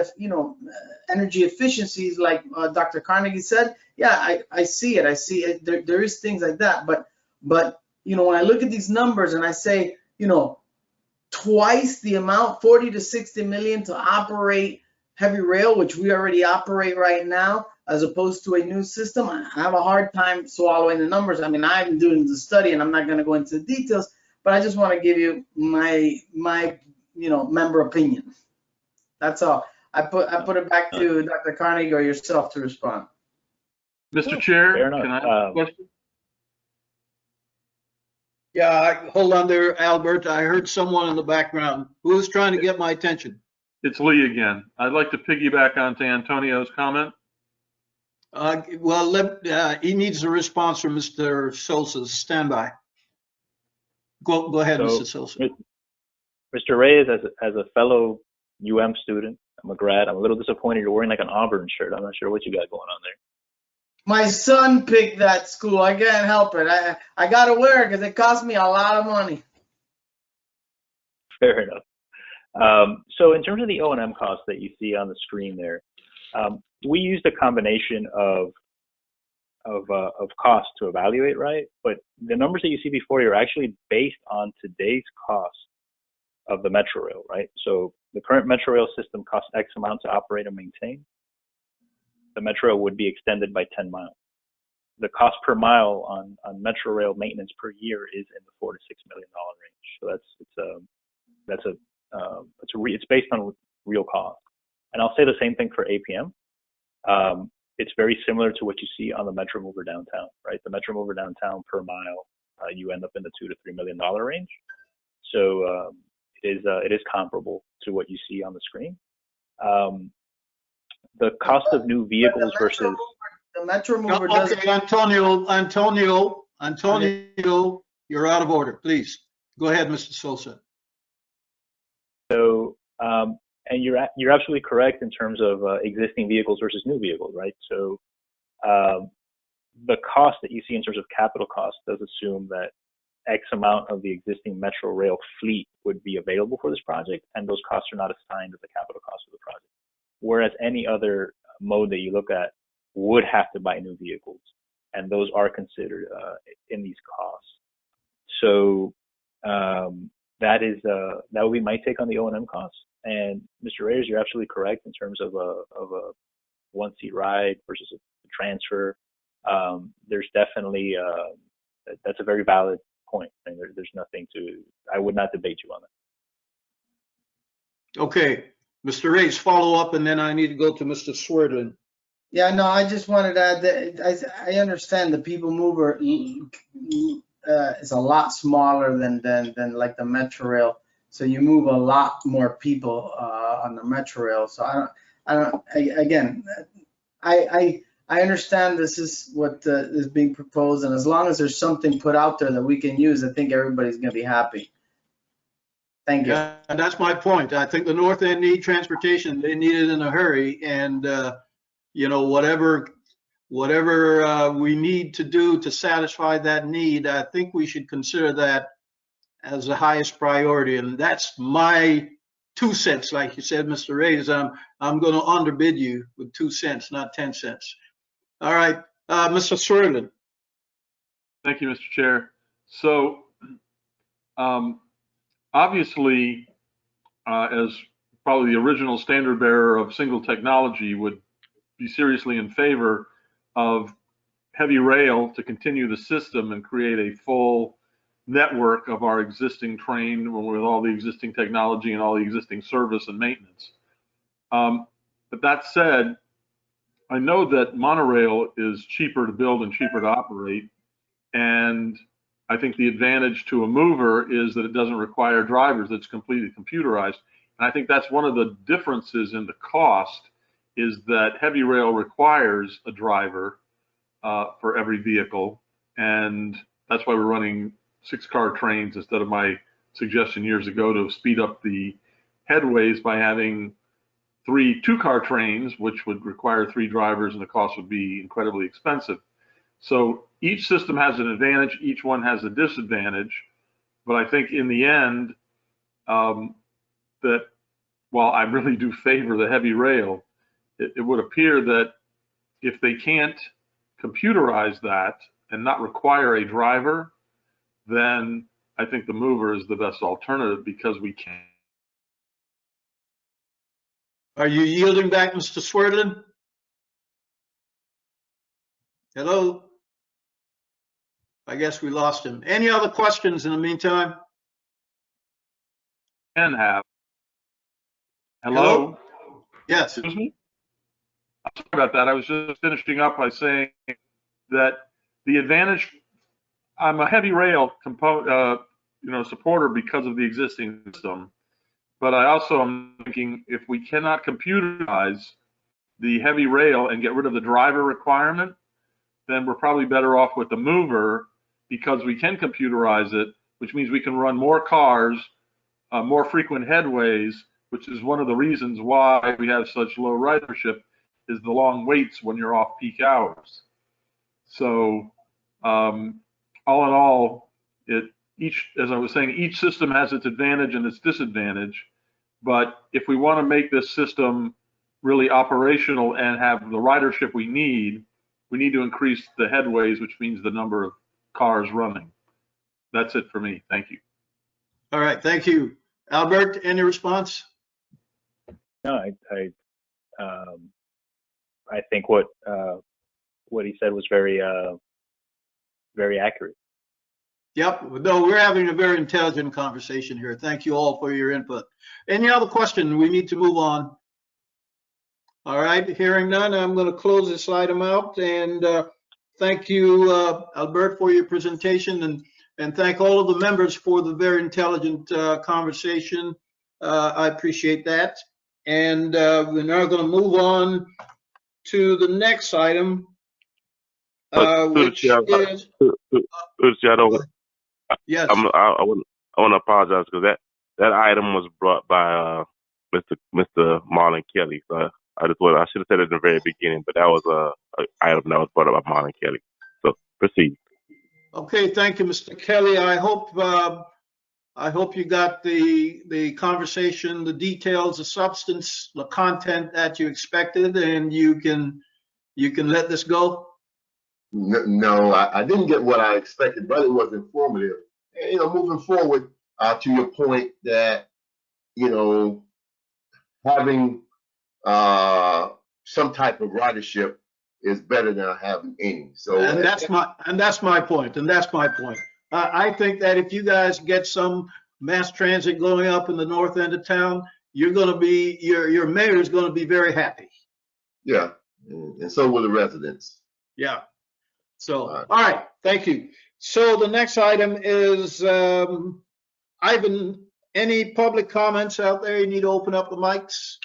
energy efficiencies like Dr. Carnegie said, yeah, I see it. I see it. There is things like that. But when I look at these numbers and I say, twice the amount, 40 to 60 million to operate heavy rail, which we already operate right now, as opposed to a new system, I have a hard time swallowing the numbers. I mean, I've been doing the study and I'm not going to go into the details, but I just want to give you my member opinion. That's all. I put it back to Dr. Carnegie or yourself to respond. Mr. Chair, Fair enough. can I ask a question? Yeah, hold on there, Albert. I heard someone in the background. Who was trying to get my attention? It's Lee again. I'd like to piggyback onto Antonio's comment. Well, he needs a response from Mr. Sosa. Stand by. Go ahead, Mr. Sosa. Mr. Reyes, as a fellow UM student, I'm a grad. I'm a little disappointed you're wearing like an Auburn shirt. I'm not sure what you got going on there. My son picked that school. I can't help it. I got to wear it because it cost me a lot of money. Fair enough. So in terms of the O&M costs that you see on the screen there, we used a combination of costs to evaluate, right? But the numbers that you see before you are actually based on today's cost of the Metrorail, right? So the current Metrorail system costs X amount to operate and maintain. The Metrorail would be extended by 10 miles. The cost per mile on Metrorail maintenance per year is in the $4 to $6 million range. So it's based on real cost. And I'll say the same thing for APM. It's very similar to what you see on the Metro Mover downtown, right? The Metro Mover downtown per mile, you end up in the $2 to $3 million range. So it is comparable to what you see on the screen. The cost of new vehicles versus the Metro Mover. Okay, Antonio, you're out of order, please. Go ahead, Mr. Sosa. So, and you're absolutely correct in terms of existing vehicles versus new vehicles, right? So, the cost that you see in terms of capital cost does assume that X amount of the existing Metro Rail fleet would be available for this project, and those costs are not assigned to the capital cost of the project. Whereas any other mode that you look at would have to buy new vehicles, and those are considered in these costs. So that would be my take on the O&M costs. And Mr. Reyes, you're absolutely correct in terms of a one-seat ride versus a transfer. There's definitely that's a very valid point, and there's nothing I would not debate you on that. Okay, Mr. Reyes, follow up, and then I need to go to Mr. Swerdlin. Yeah, no, I just wanted to add that I understand the people mover is a lot smaller than like the Metro Rail. So you move a lot more people on the Metro Rail. So I understand this is what is being proposed, and as long as there's something put out there that we can use, I think everybody's going to be happy. Thank you. Yeah, and that's my point. I think the North End need transportation. They need it in a hurry, and you know, whatever we need to do to satisfy that need, I think we should consider that as the highest priority. And that's my 2 cents, like you said, Mr. Reyes. I'm going to underbid you with 2 cents, not 10 cents. All right, Mr. Swerdlin. Thank you, Mr. Chair. So, obviously, as probably the original standard bearer of single technology, would be seriously in favor of heavy rail to continue the system and create a full network of our existing train with all the existing technology and all the existing service and maintenance. But that said, I know that monorail is cheaper to build and cheaper to operate, and I think the advantage to a mover is that it doesn't require drivers. It's completely computerized. And I think that's one of the differences in the cost, is that heavy rail requires a driver for every vehicle. And that's why we're running 6-car trains instead of my suggestion years ago to speed up the headways by having 3 2-car trains, which would require 3 drivers, and the cost would be incredibly expensive. So each system has an advantage, each one has a disadvantage. But I think in the end, that while I really do favor the heavy rail, it would appear that if they can't computerize that and not require a driver, then I think the mover is the best alternative, because we can. Are you yielding back, Mr. Swerdlin? Hello? I guess we lost him. Any other questions in the meantime? Can have. Hello? Yes. Excuse me? I'm sorry about that. I was just finishing up by saying that the advantage, I'm a heavy rail supporter because of the existing system, but I also am thinking if we cannot computerize the heavy rail and get rid of the driver requirement, then we're probably better off with the mover, because we can computerize it, which means we can run more cars, more frequent headways, which is one of the reasons why we have such low ridership, is the long waits when you're off peak hours. So all in all, as I was saying, each system has its advantage and its disadvantage. But if we want to make this system really operational and have the ridership we need to increase the headways, which means the number of cars running. That's it for me. Thank you. All right, thank you. Albert, any response? No, I think what he said was very accurate. Yep. No, we're having a very intelligent conversation here. Thank you all for your input. Any other question? We need to move on. All right, hearing none, I'm going to close this item out, and thank you, Albert, for your presentation, and thank all of the members for the very intelligent conversation. I appreciate that. And we're now going to move on to the next item, which is... Yes. I want to apologize because that item was brought by Mr. Marlon Kelly. So I should have said it in the very beginning, but that was a item that was brought up by Marlon Kelly. So proceed. Okay, thank you, Mr. Kelly. I hope you got the conversation, the details, the substance, the content that you expected, and you can let this go. No, I didn't get what I expected, but it was informative. And, moving forward, to your point that, having some type of ridership is better than having any. So, and that's my point. I think that if you guys get some mass transit going up in the north end of town, you're going to be your mayor is going to be very happy. Yeah, and so will the residents. Yeah. So, all right, thank you. So the next item is Ivan. Any public comments out there? You need to open up the mics.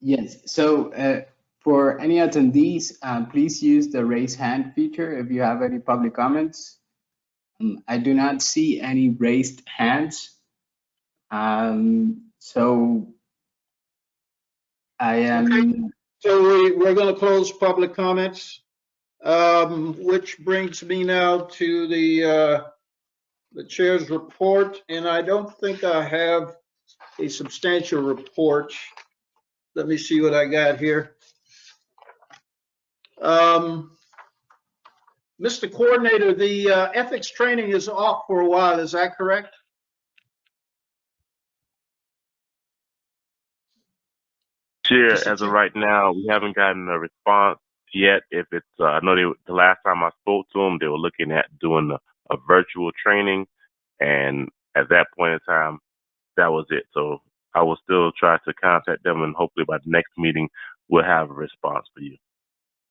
Yes. So for any attendees, please use the raise hand feature if you have any public comments. I do not see any raised hands. So I am. Okay. So we're going to close public comments, which brings me now to the chair's report, and I don't think I have a substantial report. Let me see what I got here. Mr. Coordinator, the ethics training is off for a while, is that correct? Chair, as of right now, we haven't gotten a response yet. If it's, I know the last time I spoke to them, they were looking at doing a virtual training, and at that point in time, that was it. So I will still try to contact them, and hopefully by the next meeting, we'll have a response for you.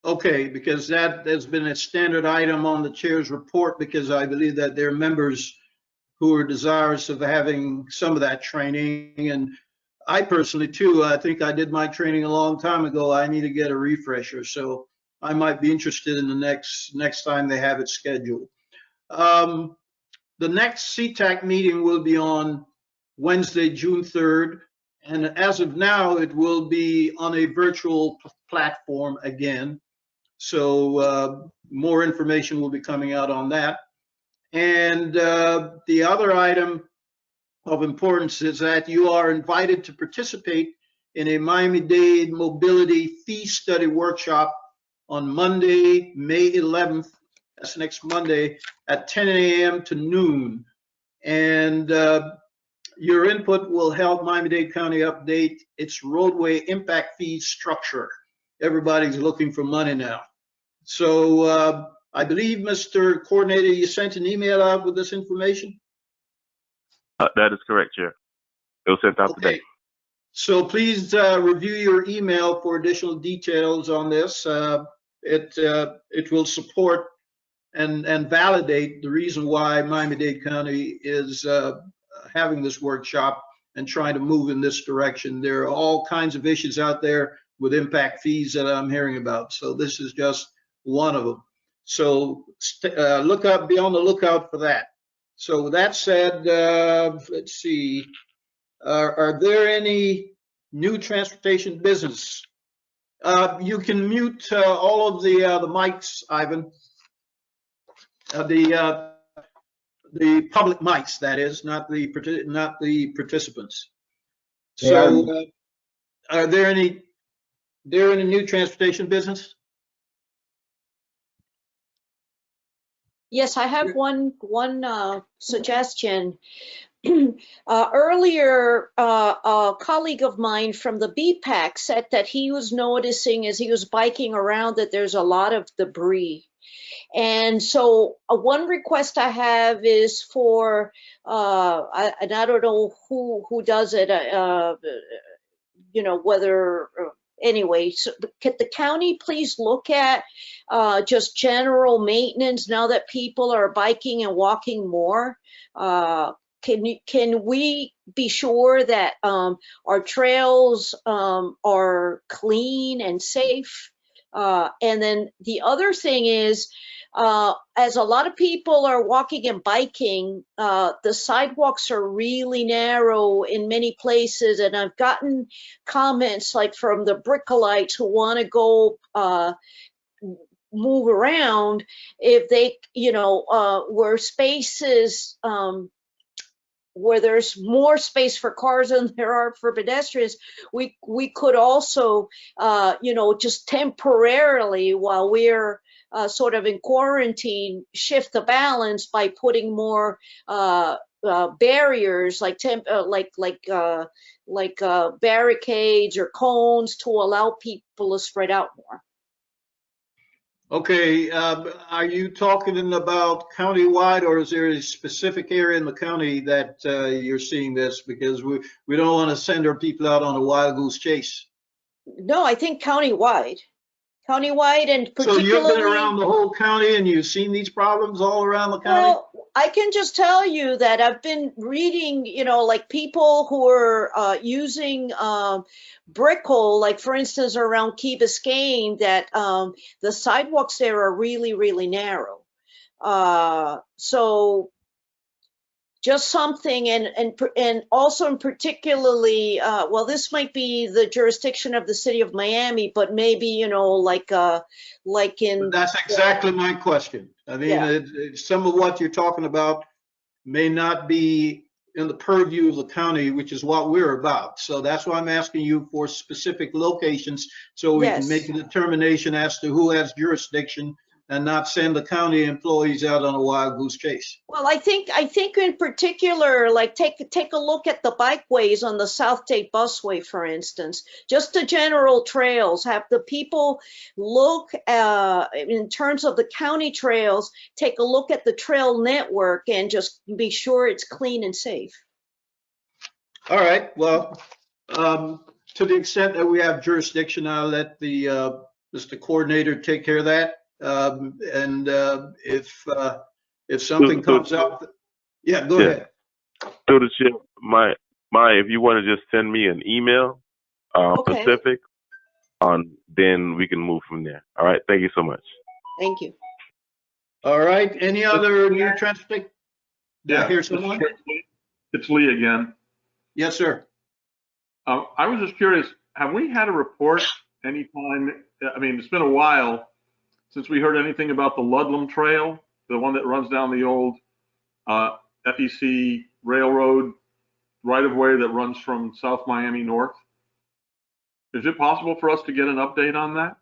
Okay, because that has been a standard item on the chair's report, because I believe that there are members who are desirous of having some of that training. And I personally too, I think I did my training a long time ago. I need to get a refresher. So I might be interested in the next time they have it scheduled. The next CTAC meeting will be on Wednesday, June 3rd. And as of now, it will be on a virtual platform again. So more information will be coming out on that. And the other item of importance is that you are invited to participate in a Miami-Dade mobility fee study workshop on Monday, May 11th. That's next Monday at 10 a.m. to noon. And your input will help Miami-Dade County update its roadway impact fee structure. Everybody's looking for money now. So I believe, Mr. Coordinator, you sent an email out with this information? That is correct, Chair. It was sent out today. So please review your email for additional details on this. It will support and validate the reason why Miami-Dade County is having this workshop and trying to move in this direction. There are all kinds of issues out there with impact fees that I'm hearing about. So this is just one of them. So be on the lookout for that. So with that said, let's see. Are there any new transportation business? You can mute all of the mics, Ivan. The public mics, that is, not the participants. So, are there any new transportation business? Yes, I have one suggestion. Earlier, a colleague of mine from the BPAC said that he was noticing as he was biking around that there's a lot of debris. And so one request I have is for, and I don't know who does it, whether, anyway, so could the county please look at just general maintenance now that people are biking and walking more? Can we be sure that our trails are clean and safe? And then the other thing is, as a lot of people are walking and biking, the sidewalks are really narrow in many places. And I've gotten comments like from the brickalites who want to go move around, if they, where spaces, where there's more space for cars than there are for pedestrians, we could also, just temporarily, while we're sort of in quarantine, shift the balance by putting more barriers, like barricades or cones to allow people to spread out more. Okay, are you talking about countywide, or is there a specific area in the county that you're seeing this? Because we don't want to send our people out on a wild goose chase. No, I think countywide, and particularly. So you've been around the whole county and you've seen these problems all around the county? Well, I can just tell you that I've been reading, like people who are using Brickell, like for instance, around Key Biscayne, that the sidewalks there are really, really narrow. So just something, and also in particularly, well, this might be the jurisdiction of the city of Miami, but maybe, like in. That's exactly my question. I mean, Yeah. some of what you're talking about may not be in the purview of the county, which is what we're about. So that's why I'm asking you for specific locations so we can make a determination as to who has jurisdiction and not send the county employees out on a wild goose chase. Well, I think in particular, like take a look at the bikeways on the South Dade Busway, for instance, just the general trails. Have the people look in terms of the county trails, take a look at the trail network and just be sure it's clean and safe. All right. Well, to the extent that we have jurisdiction, I'll let the Mr. Coordinator take care of that. And if something comes up, yeah, go ahead. So the chair, my, if you want to just send me an email, specific on, then we can move from there. All right. Thank you so much. Thank you. All right. Any other new transportation? Yeah. Here's someone. It's Lee again. Yes, sir. I was just curious, have we had a report anytime? I mean, it's been a while since we heard anything about the Ludlam Trail, the one that runs down the old FEC Railroad right-of-way that runs from South Miami north. Is it possible for us to get an update on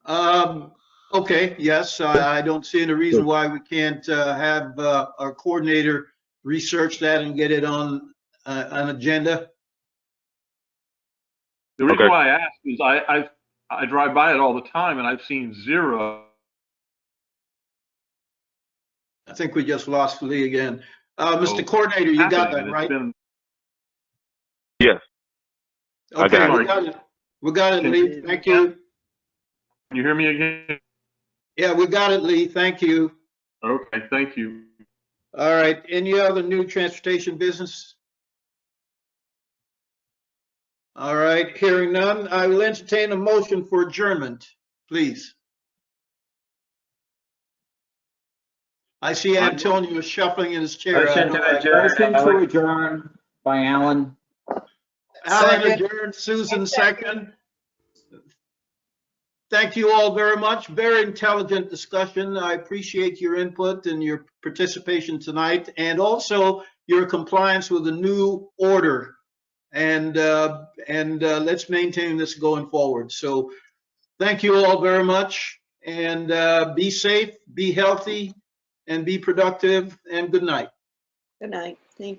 that? Okay, yes, I don't see any reason why we can't have our coordinator research that and get it on an agenda. The reason why I ask is I drive by it all the time and I've seen zero. I think we just lost Lee again. Mr. Coordinator, you got that, right? Yes. Okay, we got it, Lee. Thank you. Can you hear me again? Yeah, we got it, Lee. Thank you. Okay, thank you. All right. Any other new transportation business? All right. Hearing none, I will entertain a motion for adjournment, please. I see Antonio shuffling in his chair. Motion to adjourn by Alan. Alan adjourned, Susan second. Thank you all very much. Very intelligent discussion. I appreciate your input and your participation tonight, and also your compliance with the new order. And let's maintain this going forward. So thank you all very much, and be safe, be healthy, and be productive, and good night. Good night. Thank you.